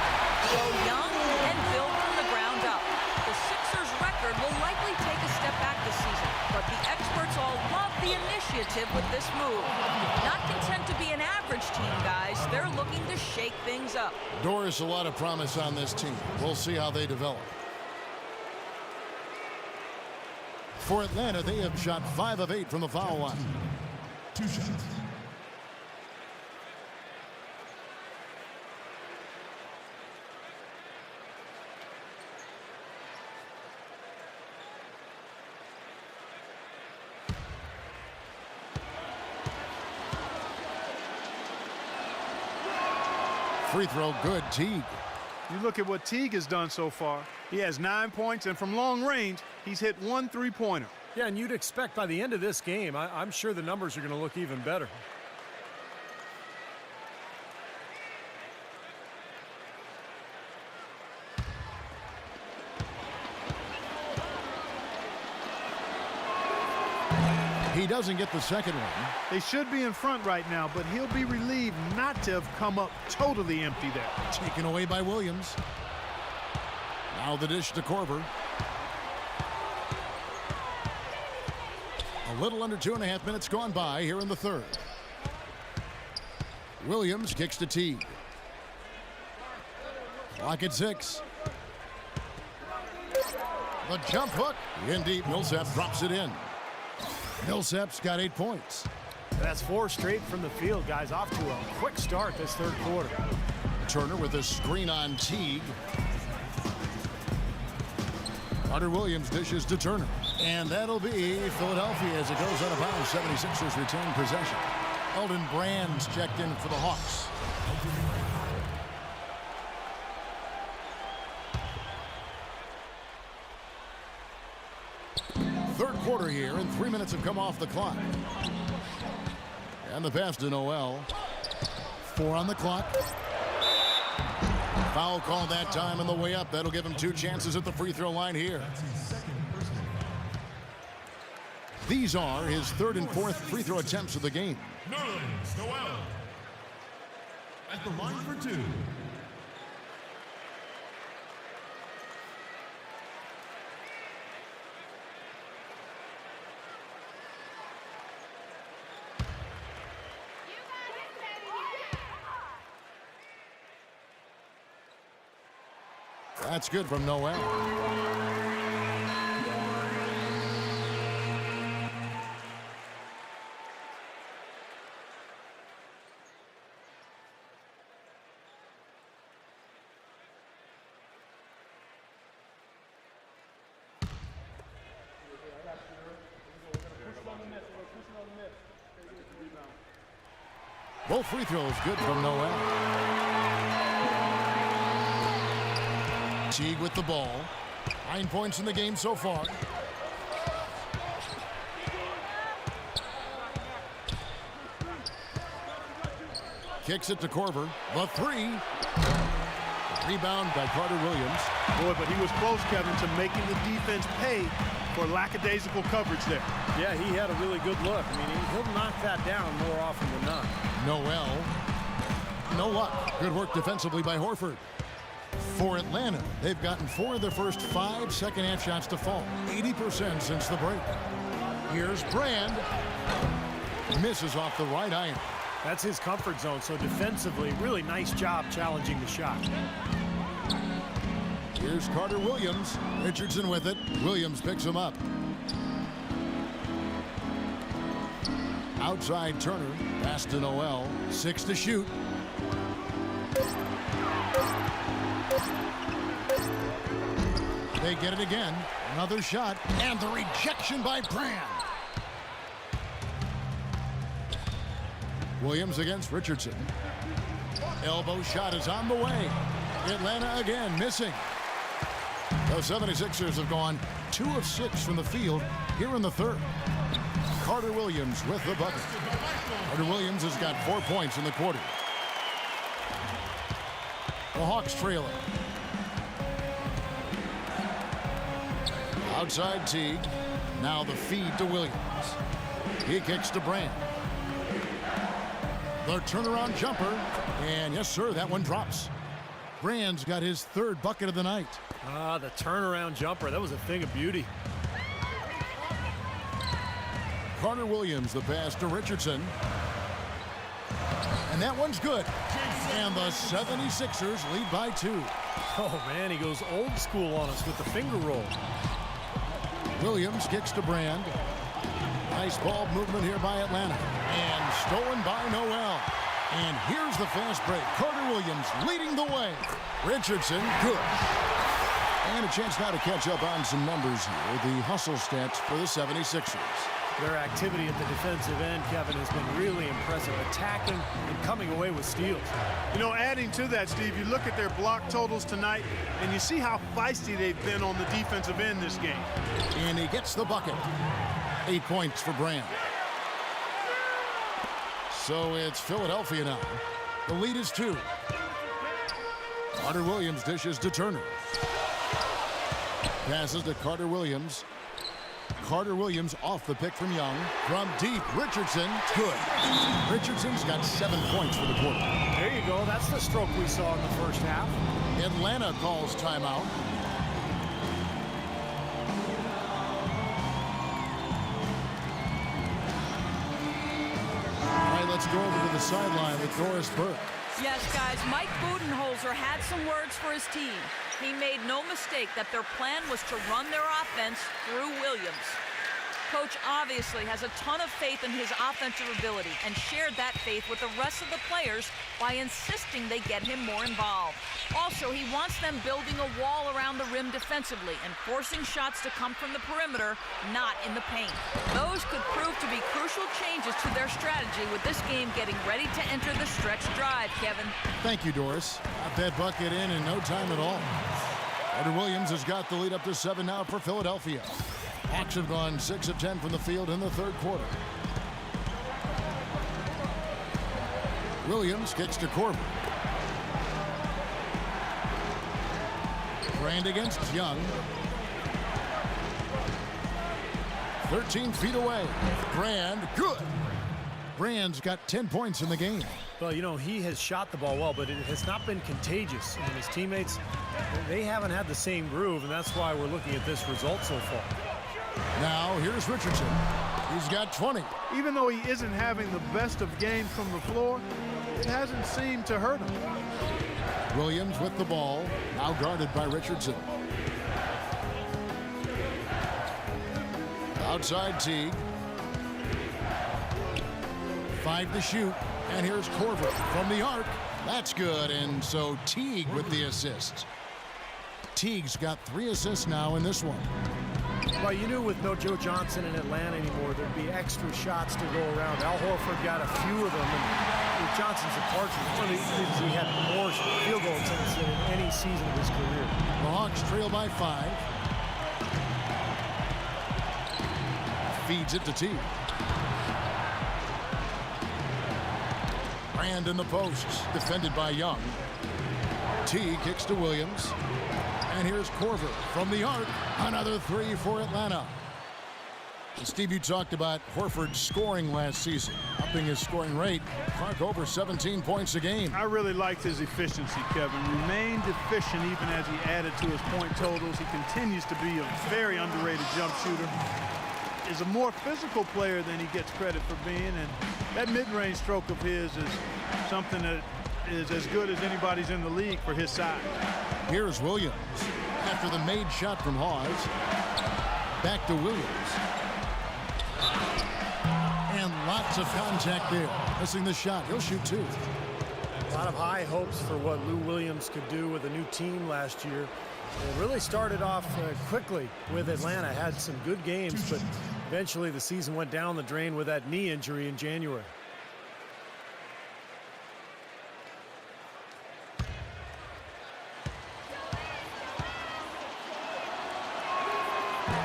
Go young and build from the ground up. The Sixers' record will likely take a step back this season, but the experts all love the initiative with this move. Not content to be an average team, guys. They're looking to shake things up. Doris, a lot of promise on this team. We'll see how they develop. For Atlanta, they have shot 5 of 8 from the foul line. 2 shots. Free throw good, Teague. You look at what Teague has done so far. He has 9 points, and from long range, he's hit 1 3-pointer. Yeah, and you'd expect by the end of this game, I'm sure the numbers are going to look even better. He doesn't get the second one. They should be in front right now, but he'll be relieved not to have come up totally empty there. Taken away by Williams. Now the dish to Korver. A little under 2.5 minutes gone by here in the third. Williams kicks to Teague. Clock at 6. The jump hook. In deep, Millsap drops it in. Millsap's got 8 points. That's 4 straight from the field, guys. Off to a quick start this third quarter. Turner with a screen on Teague. Carter Williams dishes to Turner. And that'll be Philadelphia as it goes out of bounds. 76ers retain possession. Elton Brand's checked in for the Hawks. Third quarter here, and 3 minutes have come off the clock. And the pass to Noel. 4 on the clock. Foul call that time on the way up. That'll give him 2 chances at the free throw line here. These are his 3rd and 4th free throw attempts of the game. Nerlens Noel at the line for 2. That's good from Noel. Both free throws good from Noel. Teague with the ball. 9 points in the game so far. Kicks it to Korver. The 3. Rebound by Carter Williams. Boy, but he was close, Kevin, to making the defense pay for lackadaisical coverage there. Yeah, he had a really good look. I mean, he'll knock that down more often than not. Noel. No luck. Good work defensively by Horford. For Atlanta, they've gotten 4 of their first 5 second-half shots to fall. 80% since the break. Here's Brand. Misses off the right iron. That's his comfort zone, so defensively, really nice job challenging the shot. Here's Carter Williams. Richardson with it. Williams picks him up. Outside Turner. Pass to Noel. 6 to shoot. They get it again. Another shot. And the rejection by Brand. Williams against Richardson. Elbow shot is on the way. Atlanta again missing. The 76ers have gone 2 of 6 from the field here in the third. Carter Williams with the bucket. Carter Williams has got 4 points in the quarter. The Hawks trail it. Outside Teague. Now the feed to Williams. He kicks to Brand. The turnaround jumper. And yes, sir, that one drops. Brand's got his 3rd bucket of the night. The turnaround jumper. That was a thing of beauty. Carter Williams, the pass to Richardson. And that one's good. And the 76ers lead by 2. Oh, man, he goes old school on us with the finger roll. Williams kicks to Brand. Nice ball movement here by Atlanta. And stolen by Noel. And here's the fast break. Carter Williams leading the way. Richardson, good. And a chance now to catch up on some numbers here. The hustle stats for the 76ers. Their activity at the defensive end, Kevin, has been really impressive. Attacking and coming away with steals. You know, adding to that, Steve, you look at their block totals tonight, and you see how feisty they've been on the defensive end this game. And he gets the bucket. 8 points for Brand. So it's Philadelphia now. The lead is 2. Carter Williams dishes to Turner. Passes to Carter Williams. Carter Williams off the pick from Young. From deep, Richardson, good. Richardson's got 7 points for the quarter. There you go. That's the stroke we saw in the first half. Atlanta calls timeout. All right, let's go over to the sideline with Doris Burke. Yes, guys, Mike Budenholzer had some words for his team. He made no mistake that their plan was to run their offense through Williams. Coach obviously has a ton of faith in his offensive ability and shared that faith with the rest of the players by insisting they get him more involved. Also, he wants them building a wall around the rim defensively and forcing shots to come from the perimeter, not in the paint. Those could prove to be crucial changes to their strategy with this game getting ready to enter the stretch drive, Kevin. Thank you, Doris. Got that bucket in no time at all. Carter Williams has got the lead up to 7 now for Philadelphia. Hawks have gone 6 of 10 from the field in the third quarter. Williams kicks to Corbin. Brand against Young. 13 feet away. Brand, good. Brand's got 10 points in the game. Well, you know, he has shot the ball well, but it has not been contagious. And his teammates, they haven't had the same groove, and that's why we're looking at this result so far. Now, here's Richardson. He's got 20. Even though he isn't having the best of games from the floor, it hasn't seemed to hurt him. Williams with the ball, now guarded by Richardson. Outside Teague. 5 to shoot, and here's Corver from the arc. That's good, and so Teague with the assist. Teague's got 3 assists now in this one. Well, you knew with no Joe Johnson in Atlanta anymore, there'd be extra shots to go around. Al Horford got a few of them, and with Johnson's departure, one of the reasons he had more field goal attempts than in any season of his career. The Hawks trail by 5. Feeds it to Teague. Brand in the posts, defended by Young. Teague kicks to Williams. And here's Corver from the arc. Another 3 for Atlanta. And Steve, you talked about Horford's scoring last season, upping his scoring rate. Clark over 17 points a game. I really liked his efficiency, Kevin. Remained efficient even as he added to his point totals. He continues to be a very underrated jump shooter. Is a more physical player than he gets credit for being, and that mid-range stroke of his is something that is as good as anybody's in the league for his size. Here's Williams. After the made shot from Hawes. Back to Williams. And lots of contact there. Missing the shot. He'll shoot 2. A lot of high hopes for what Lou Williams could do with a new team last year. It really started off quickly with Atlanta, had some good games, but eventually the season went down the drain with that knee injury in January.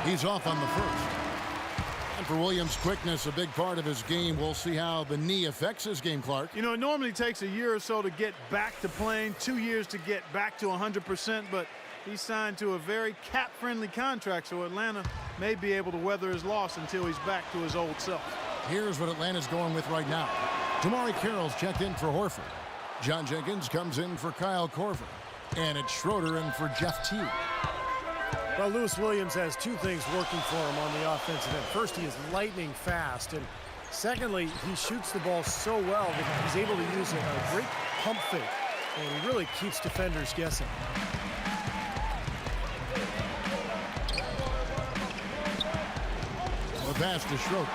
He's off on the first. And for Williams' quickness, a big part of his game. We'll see how the knee affects his game, Clark. You know, it normally takes a year or so to get back to playing, 2 years to get back to 100%, but he's signed to a very cap-friendly contract, so Atlanta may be able to weather his loss until he's back to his old self. Here's what Atlanta's going with right now. Tamari Carroll's checked in for Horford. John Jenkins comes in for Kyle Korver. And it's Schroeder in for Jeff Teague. Well, Lewis Williams has two things working for him on the offensive end. First, he is lightning fast, and secondly, he shoots the ball so well that he's able to use a great pump fake, and he really keeps defenders guessing. The pass to Schroeder.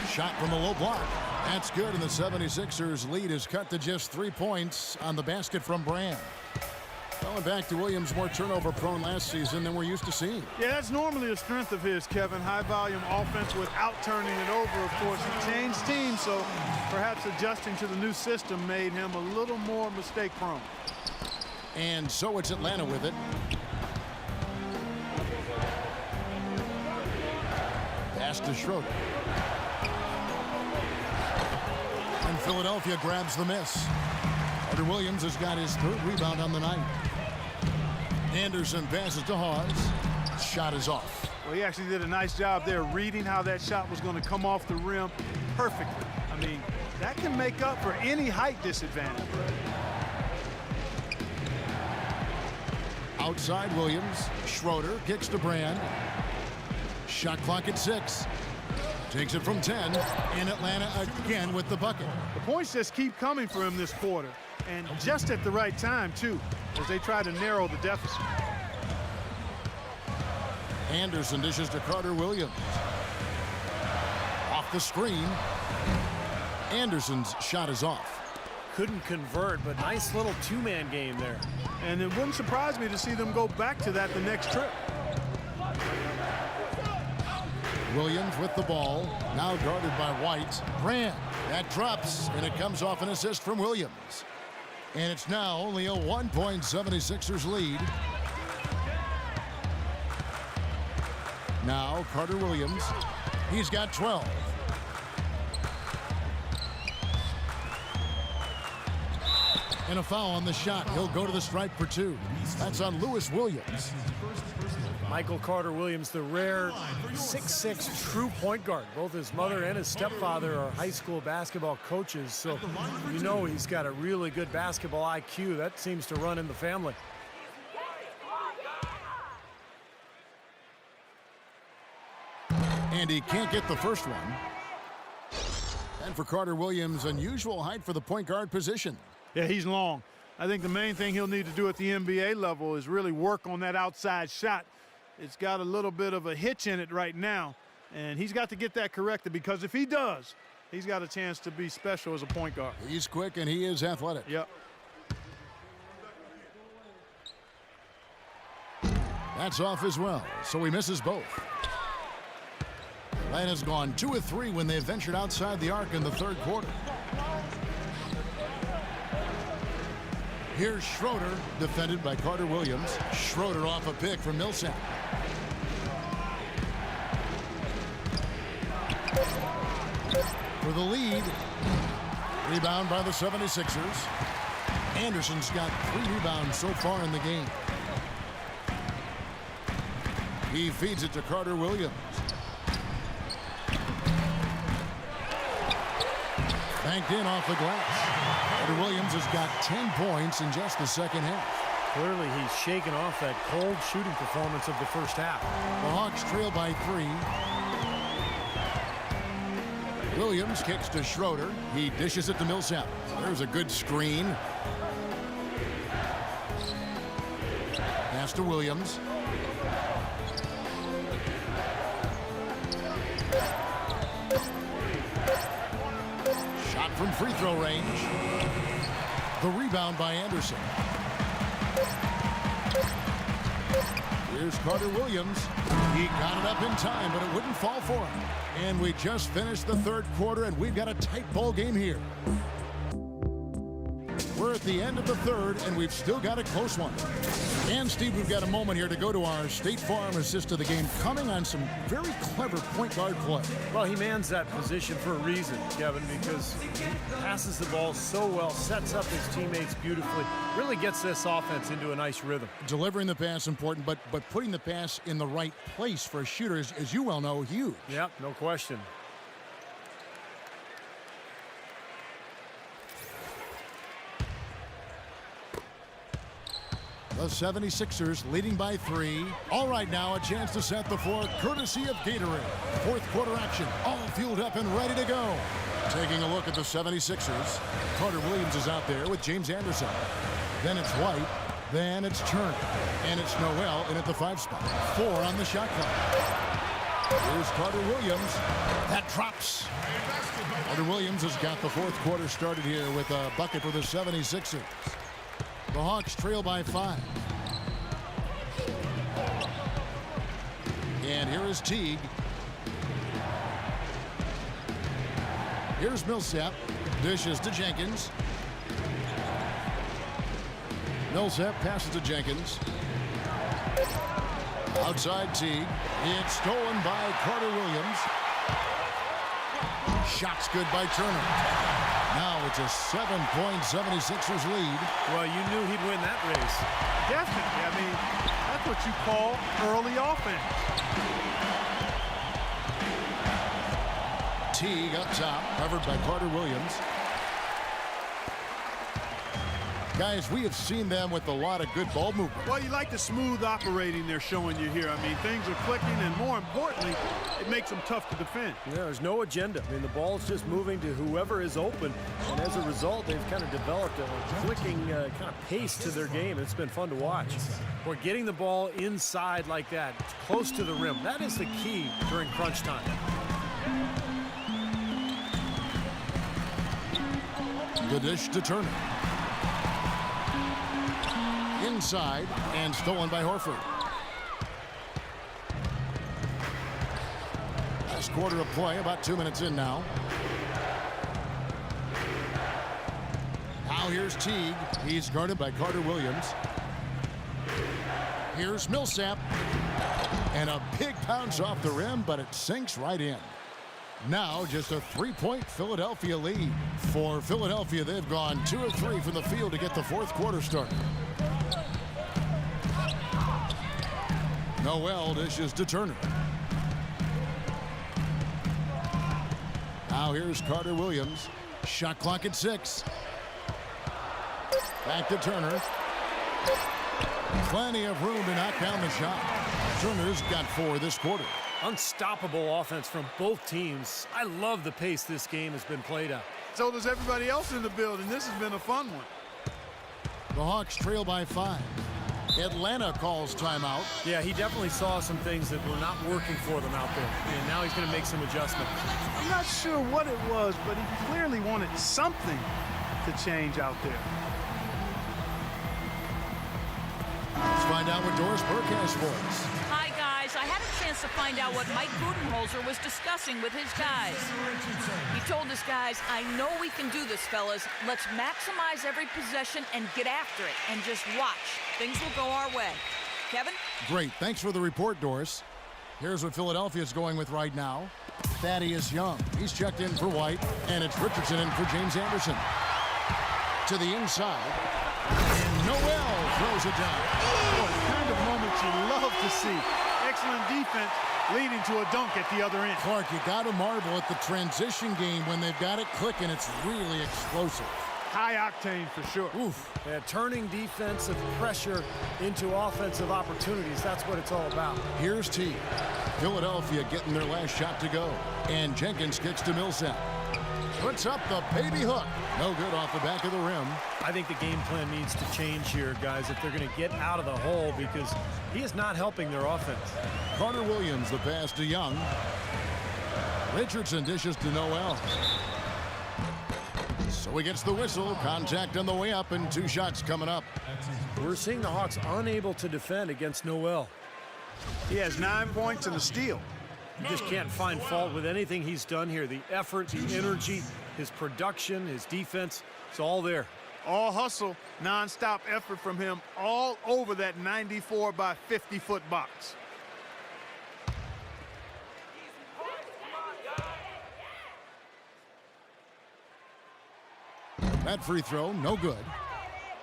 Shot from the low block. That's good, and the 76ers lead is cut to just 3 points on the basket from Brand. Going back to Williams, more turnover-prone last season than we're used to seeing. Yeah, that's normally a strength of his, Kevin. High-volume offense without turning it over, of course. He changed teams, so perhaps adjusting to the new system made him a little more mistake-prone. And so it's Atlanta with it. Pass to Schroeder. And Philadelphia grabs the miss. Carter Williams has got his third rebound on the night. Anderson passes to Hawes. Shot is off. Well, he actually did a nice job there reading how that shot was going to come off the rim perfectly. I mean, that can make up for any height disadvantage. Outside Williams. Schroeder kicks to Brand. Shot clock at 6. Takes it from 10. And Atlanta again with the bucket. The points just keep coming for him this quarter. And just at the right time, too, as they try to narrow the deficit. Anderson dishes to Carter Williams. Off the screen. Anderson's shot is off. Couldn't convert, but nice little two-man game there. And it wouldn't surprise me to see them go back to that the next trip. Williams with the ball. Now guarded by White. Brand. That drops, and it comes off an assist from Williams. And it's now only a 1-point 76ers lead. Now Carter Williams. He's got 12. And a foul on the shot. He'll go to the stripe for 2. That's on Lewis Williams. Michael Carter Williams, the rare 6'6" true point guard. Both his mother and his stepfather are high school basketball coaches, so you know he's got a really good basketball IQ. That seems to run in the family. And he can't get the first one. And for Carter Williams, unusual height for the point guard position. Yeah, he's long. I think the main thing he'll need to do at the NBA level is really work on that outside shot. It's got a little bit of a hitch in it right now, and he's got to get that corrected, because if he does, he's got a chance to be special as a point guard. He's quick and he is athletic. Yep. That's off as well, so he misses both. Atlanta's gone 2 of 3 when they ventured outside the arc in the third quarter. Here's Schroeder, defended by Carter Williams. Schroeder off a pick from Millsap. For the lead. Rebound by the 76ers. Anderson's got 3 rebounds so far in the game. He feeds it to Carter Williams. Banked in off the glass. Carter Williams has got 10 points in just the second half. Clearly, he's shaken off that cold shooting performance of the first half. The Hawks trail by 3. Williams kicks to Schroeder. He dishes it to Millsap. There's a good screen. Pass to Williams. from free throw range. The rebound by Anderson. Here's Carter Williams. He got it up in time, but it wouldn't fall for him. And we just finished the third quarter, and we've got a tight ball game here. We're at the end of the third, and we've still got a close one. And, Steve, we've got a moment here to go to our State Farm assist of the game, coming on some very clever point guard play. Well, he mans that position for a reason, Kevin, because he passes the ball so well, sets up his teammates beautifully, really gets this offense into a nice rhythm. Delivering the pass important, but putting the pass in the right place for a shooter is, as you well know, huge. Yep, no question. The 76ers leading by 3. All right, now a chance to set the floor courtesy of Gatorade. Fourth quarter action, all fueled up and ready to go. Taking a look at the 76ers. Carter Williams is out there with James Anderson. Then it's White. Then it's Turner. And it's Noel in at the 5 spot. 4 on the shot clock. Here's Carter Williams. That drops. Carter Williams has got the fourth quarter started here with a bucket for the 76ers. The Hawks trail by 5. And here is Teague. Here's Millsap. Dishes to Jenkins. Millsap passes to Jenkins. Outside Teague. It's stolen by Carter Williams. Shots good by Turner. Now it's a 7-point 76ers lead. Well, you knew he'd win that race. Definitely. I mean, that's what you call early offense. Teague up top, covered by Carter Williams. Guys, we have seen them with a lot of good ball movement. Well, you like the smooth operating they're showing you here. I mean, things are clicking, and more importantly, it makes them tough to defend. Yeah, there's no agenda. I mean, the ball's just moving to whoever is open, and as a result, they've kind of developed a clicking kind of pace to their game. It's been fun to watch. We're getting the ball inside like that, close to the rim. That is the key during crunch time. The dish to Turner. Inside and stolen by Horford. Last quarter of play, about 2 minutes in now. Now here's Teague. He's guarded by Carter Williams. Here's Millsap. And a big bounce off the rim, but it sinks right in. Now just a 3-point Philadelphia lead. For Philadelphia, they've gone 2 of 3 from the field to get the fourth quarter started. Noel dishes to Turner. Now here's Carter Williams. Shot clock at 6. Back to Turner. Plenty of room to knock down the shot. Turner's got 4 this quarter. Unstoppable offense from both teams. I love the pace this game has been played at. So does everybody else in the building. This has been a fun one. The Hawks trail by 5. Atlanta calls timeout. Yeah, he definitely saw some things that were not working for them out there, and now he's going to make some adjustments. I'm not sure what it was, but he clearly wanted something to change out there. Let's find out what Doris Burke has for us. Hi, guys. I had a chance to find out what Mike Budenholzer was discussing with his guys. He told his guys, I know we can do this, fellas. Let's maximize every possession and get after it and just watch. Things will go our way. Kevin? Great. Thanks for the report, Doris. Here's what Philadelphia's going with right now. Thaddeus Young. He's checked in for White, and it's Richardson in for James Anderson. To the inside. And Noel throws it down. Oh, the kind of moment you love to see. Excellent defense leading to a dunk at the other end. Clark, you got to marvel at the transition game when they've got it clicking. It's really explosive. High octane for sure. Oof. Yeah, turning defensive pressure into offensive opportunities. That's what it's all about. Here's T. Philadelphia getting their last shot to go. And Jenkins kicks to Millsap. Puts up the baby hook. No good off the back of the rim. I think the game plan needs to change here, guys, if they're going to get out of the hole, because he is not helping their offense. Carter Williams, the pass to Young. Richardson dishes to Noel. So he gets the whistle. Contact on the way up and 2 shots coming up. We're seeing the Hawks unable to defend against Noel. He has 9 points and a steal. You just can't find fault with anything he's done here. The effort, the energy, his production, his defense, it's all there. All hustle, non-stop effort from him all over that 94 by 50-foot box. That free throw, no good.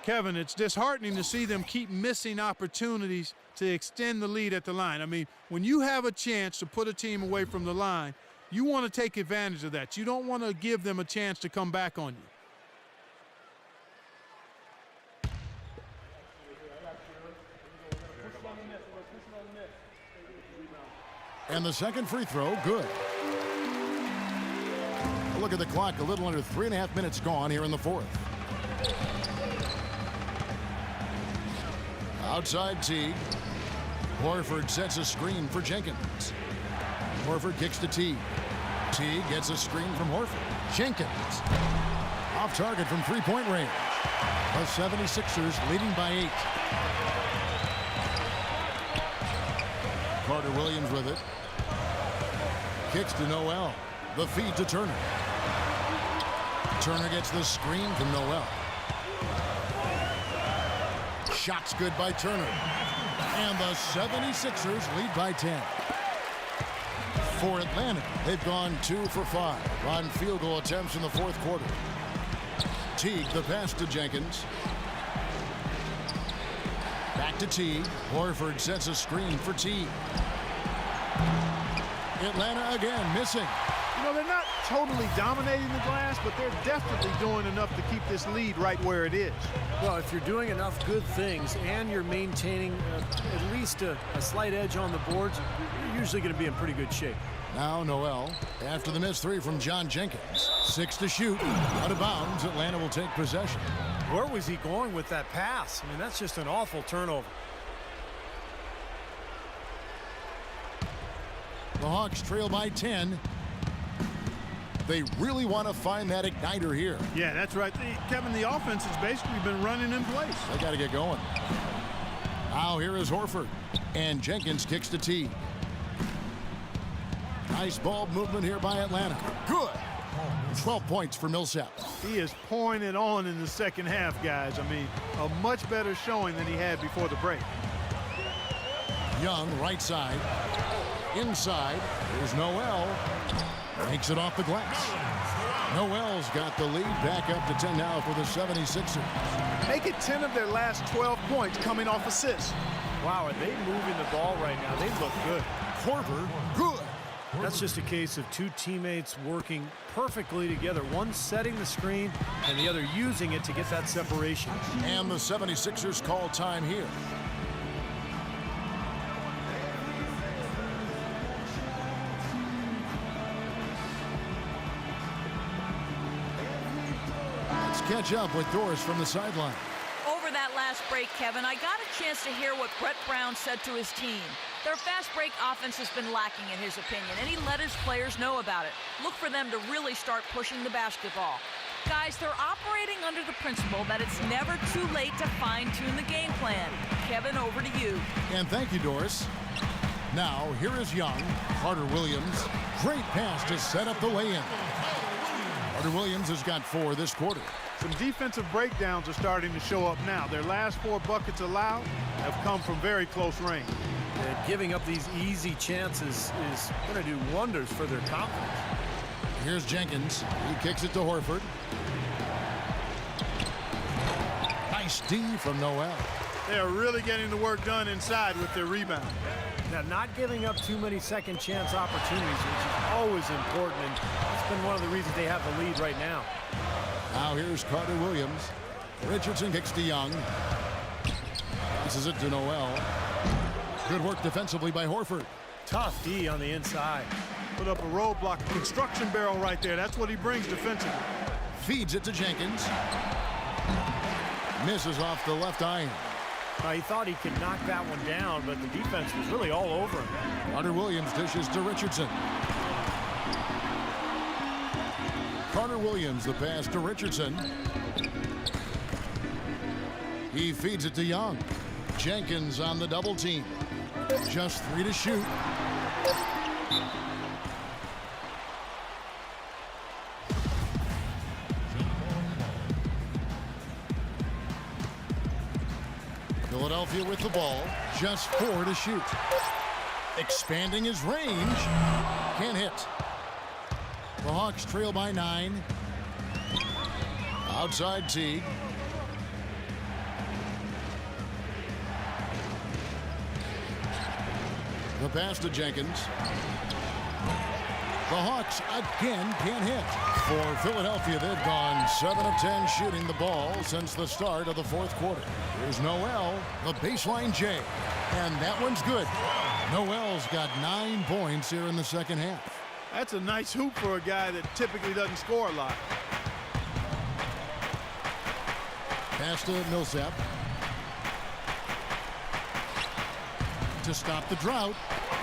Kevin, it's disheartening to see them keep missing opportunities to extend the lead at the line. I mean, when you have a chance to put a team away from the line, you want to take advantage of that. You don't want to give them a chance to come back on you. And the second free throw, good. Look at the clock, a little under 3.5 minutes gone here in the 4th. Outside Teague. Horford sets a screen for Jenkins. Horford kicks to Teague. Teague gets a screen from Horford. Jenkins off target from 3-point range. The 76ers leading by 8. Carter Williams with it. Kicks to Noel. The feed to Turner. Turner gets the screen from Noel. Shots good by Turner. And the 76ers lead by 10. For Atlanta, they've gone 2 for 5 on field goal attempts in the 4th quarter. Teague, the pass to Jenkins. Back to Teague. Horford sets a screen for Teague. Atlanta again missing. You know, they're not totally dominating the glass, but they're definitely doing enough to keep this lead right where it is. Well, if you're doing enough good things and you're maintaining at least a slight edge on the boards, you're usually going to be in pretty good shape. Now Noel, after the missed 3 from John Jenkins. 6 to shoot. Out of bounds, Atlanta will take possession. Where was he going with that pass? I mean, that's just an awful turnover. The Hawks trail by 10. They really want to find that igniter here. Yeah, that's right. Kevin, the offense has basically been running in place. They got to get going. Now here is Horford. And Jenkins kicks to Teague. Nice ball movement here by Atlanta. Good. 12 points for Millsap. He is pouring it on in the second half, guys. I mean, a much better showing than he had before the break. Young, right side. Inside. Here's Noel. Makes it off the glass. Noel's got the lead back up to 10 now for the 76ers. Make it 10 of their last 12 points coming off assists. Wow, are they moving the ball right now? They look good. Horford, good. That's just a case of 2 teammates working perfectly together. One setting the screen and the other using it to get that separation. And the 76ers call time here. Let's catch up with Doris from the sideline. Over that last break, Kevin, I got a chance to hear what Brett Brown said to his team. Their fast break offense has been lacking in his opinion, and he let his players know about it. Look for them to really start pushing the basketball. Guys, they're operating under the principle that it's never too late to fine-tune the game plan. Kevin, over to you. And thank you, Doris. Now, here is Young. Carter Williams. Great pass to set up the lay-in. Carter Williams has got 4 this quarter. Some defensive breakdowns are starting to show up now. Their last 4 buckets allowed have come from very close range. And giving up these easy chances is going to do wonders for their confidence. Here's Jenkins. He kicks it to Horford. Nice D from Noel. They are really getting the work done inside with their rebound. Now, not giving up too many second chance opportunities, which is always important, and that's been one of the reasons they have the lead right now. Now here's Carter Williams. Richardson kicks to Young. This is it to Noel. Good work defensively by Horford. Tough D on the inside. Put up a roadblock, a construction barrel right there. That's what he brings defensively. Feeds it to Jenkins. Misses off the left iron. He thought he could knock that one down, but the defense was really all over him. Carter Williams dishes to Richardson. Carter Williams, the pass to Richardson. He feeds it to Young. Jenkins on the double team. Just 3 to shoot. Philadelphia with the ball. Just 4 to shoot. Expanding his range. Can't hit. The Hawks trail by 9. Outside Teague. The pass to Jenkins. The Hawks again can't hit. For Philadelphia, they've gone 7 of 10 shooting the ball since the start of the fourth quarter. Here's Noel, the baseline J, and that one's good. Noel's got 9 points here in the second half. That's a nice hoop for a guy that typically doesn't score a lot. Pass to Millsap. To stop the drought.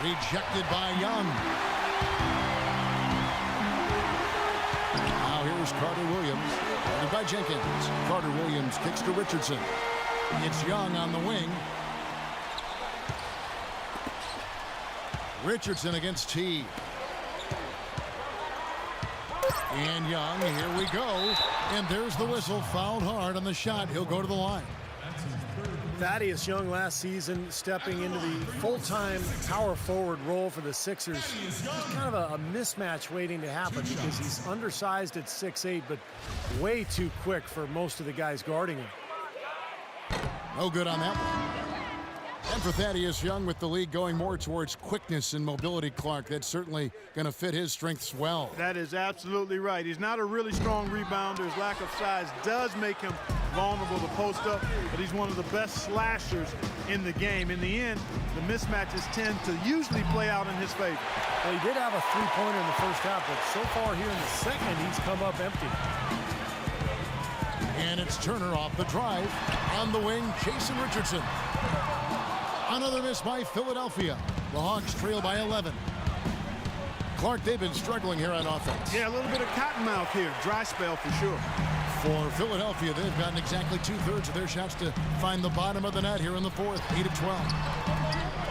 Rejected by Young. Now here's Carter Williams. Guarded by Jenkins. Carter Williams kicks to Richardson. It's Young on the wing. Richardson against T. And Young, here we go. And there's the whistle. Fouled hard on the shot. He'll go to the line. Thaddeus Young last season stepping into the full-time power forward role for the Sixers. Just kind of a mismatch waiting to happen because he's undersized at 6'8", but way too quick for most of the guys guarding him. No good on that one. And for Thaddeus Young, with the league going more towards quickness and mobility, Clark, that's certainly going to fit his strengths well. That is absolutely right. He's not a really strong rebounder. His lack of size does make him vulnerable to post up, but he's one of the best slashers in the game. In the end, the mismatches tend to usually play out in his favor. Well, he did have a three-pointer in the first half, but so far here in the second, he's come up empty. And it's Turner off the drive. On the wing, Jason Richardson. Another miss by Philadelphia. The Hawks trail by 11. Clark, they've been struggling here on offense. Yeah, a little bit of cottonmouth here. Dry spell for sure. For Philadelphia, they've gotten exactly 2/3 of their shots to find the bottom of the net here in the fourth, 8 of 12.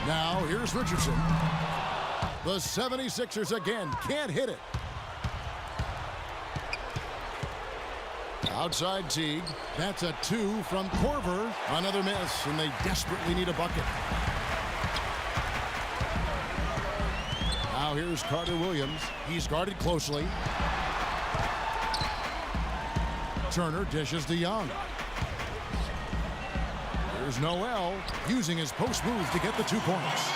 Now, here's Richardson. The 76ers again can't hit it. Outside Teague. That's a 2 from Korver. Another miss, and they desperately need a bucket. Now here's Carter Williams. He's guarded closely. Turner dishes to Young. Here's Noel using his post move to get the 2 points.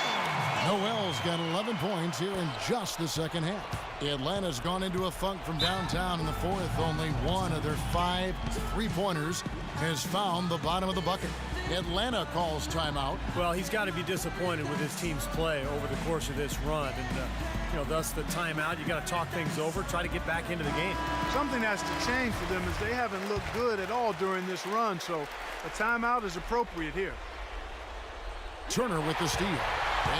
Noel's got 11 points here in just the second half. Atlanta's gone into a funk from downtown in the fourth. Only one of their 5 three-pointers has found the bottom of the bucket. Atlanta calls timeout. Well, he's got to be disappointed with his team's play over the course of this run. And, thus the timeout. You got to talk things over, try to get back into the game. Something has to change for them as they haven't looked good at all during this run. So a timeout is appropriate here. Turner with the steal.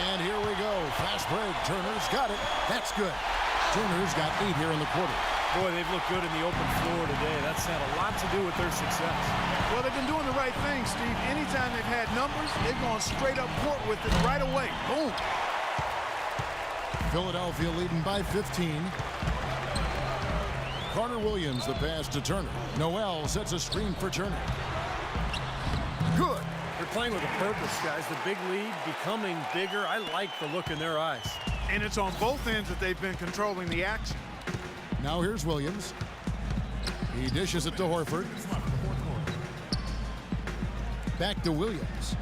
And here we go. Fast break. Turner's got it. That's good. Turner's got 8 here in the quarter. Boy, they've looked good in the open floor today. That's had a lot to do with their success. Well, they've been doing the right thing, Steve. Anytime they've had numbers, they've gone straight up court with it right away. Boom. Philadelphia leading by 15. Carter Williams, the pass to Turner. Noel sets a screen for Turner. Good. They're playing with a purpose, guys. The big lead becoming bigger. I like the look in their eyes. And it's on both ends that they've been controlling the action. Now here's Williams. He dishes it to Horford. Back to Williams.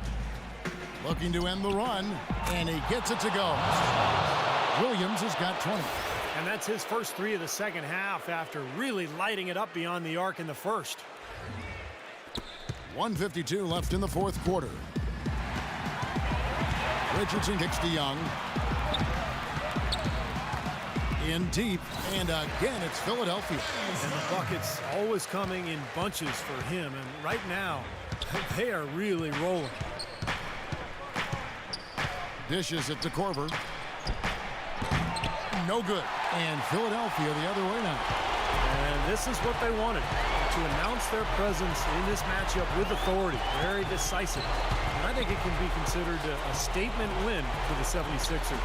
Looking to end the run, and he gets it to go. Williams has got 20. And that's his first 3 of the second half after really lighting it up beyond the arc in the first. 1:52 left in the fourth quarter. Richardson kicks to Young. In deep, and again it's Philadelphia. And the buckets always coming in bunches for him, and right now they are really rolling. Dishes it to Korver. No good. And Philadelphia the other way now. And this is what they wanted, to announce their presence in this matchup with authority, very decisive. And I think it can be considered a statement win for the 76ers.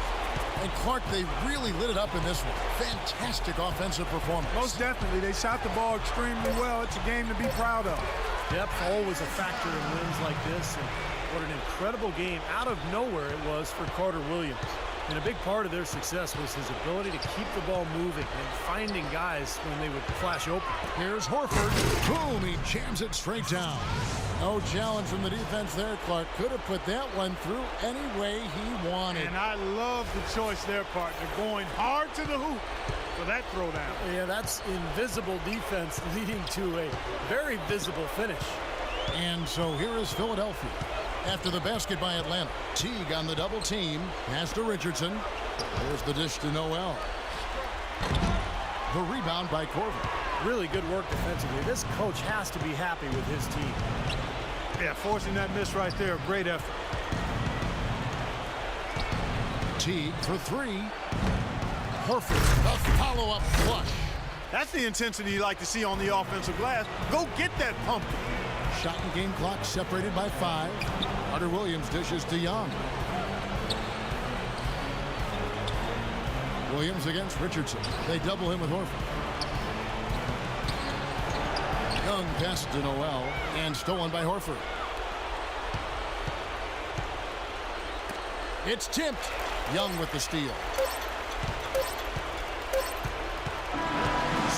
And Clark, they really lit it up in this one. Fantastic offensive performance. Most definitely. They shot the ball extremely well. It's a game to be proud of. Depth always a factor in wins like this, and what an incredible game out of nowhere it was for Carter Williams. And a big part of their success was his ability to keep the ball moving and finding guys when they would flash open. Here's Horford. Boom, he jams it straight down. No challenge from the defense there, Clark. Could have put that one through any way he wanted. And I love the choice there, partner, going hard to the hoop for that throwdown. Yeah, that's invisible defense leading to a very visible finish. And so here is Philadelphia. After the basket by Atlanta, Teague on the double team. Pass to Richardson. There's the dish to Noel. The rebound by Corver. Really good work defensively. This coach has to be happy with his team. Yeah, forcing that miss right there, great effort. Teague for three. Horford, the follow-up flush. That's the intensity you like to see on the offensive glass. Go get that pumpkin. Shot and game clock separated by 5. Carter Williams dishes to Young. Williams against Richardson. They double him with Horford. Young passes to Noel and stolen by Horford. It's tipped. Young with the steal.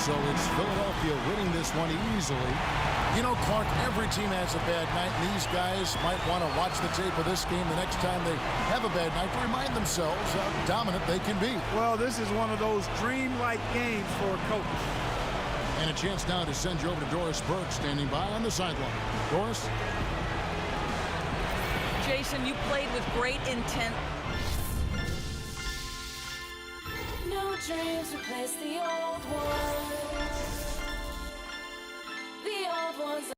So it's Philadelphia winning this one easily. You know, Clark, every team has a bad night, and these guys might want to watch the tape of this game the next time they have a bad night to remind themselves how dominant they can be. Well, this is one of those dream-like games for a coach. And a chance now to send you over to Doris Burke, standing by on the sideline. Doris? Jason, you played with great intent. No dreams replace the old ones. The old ones.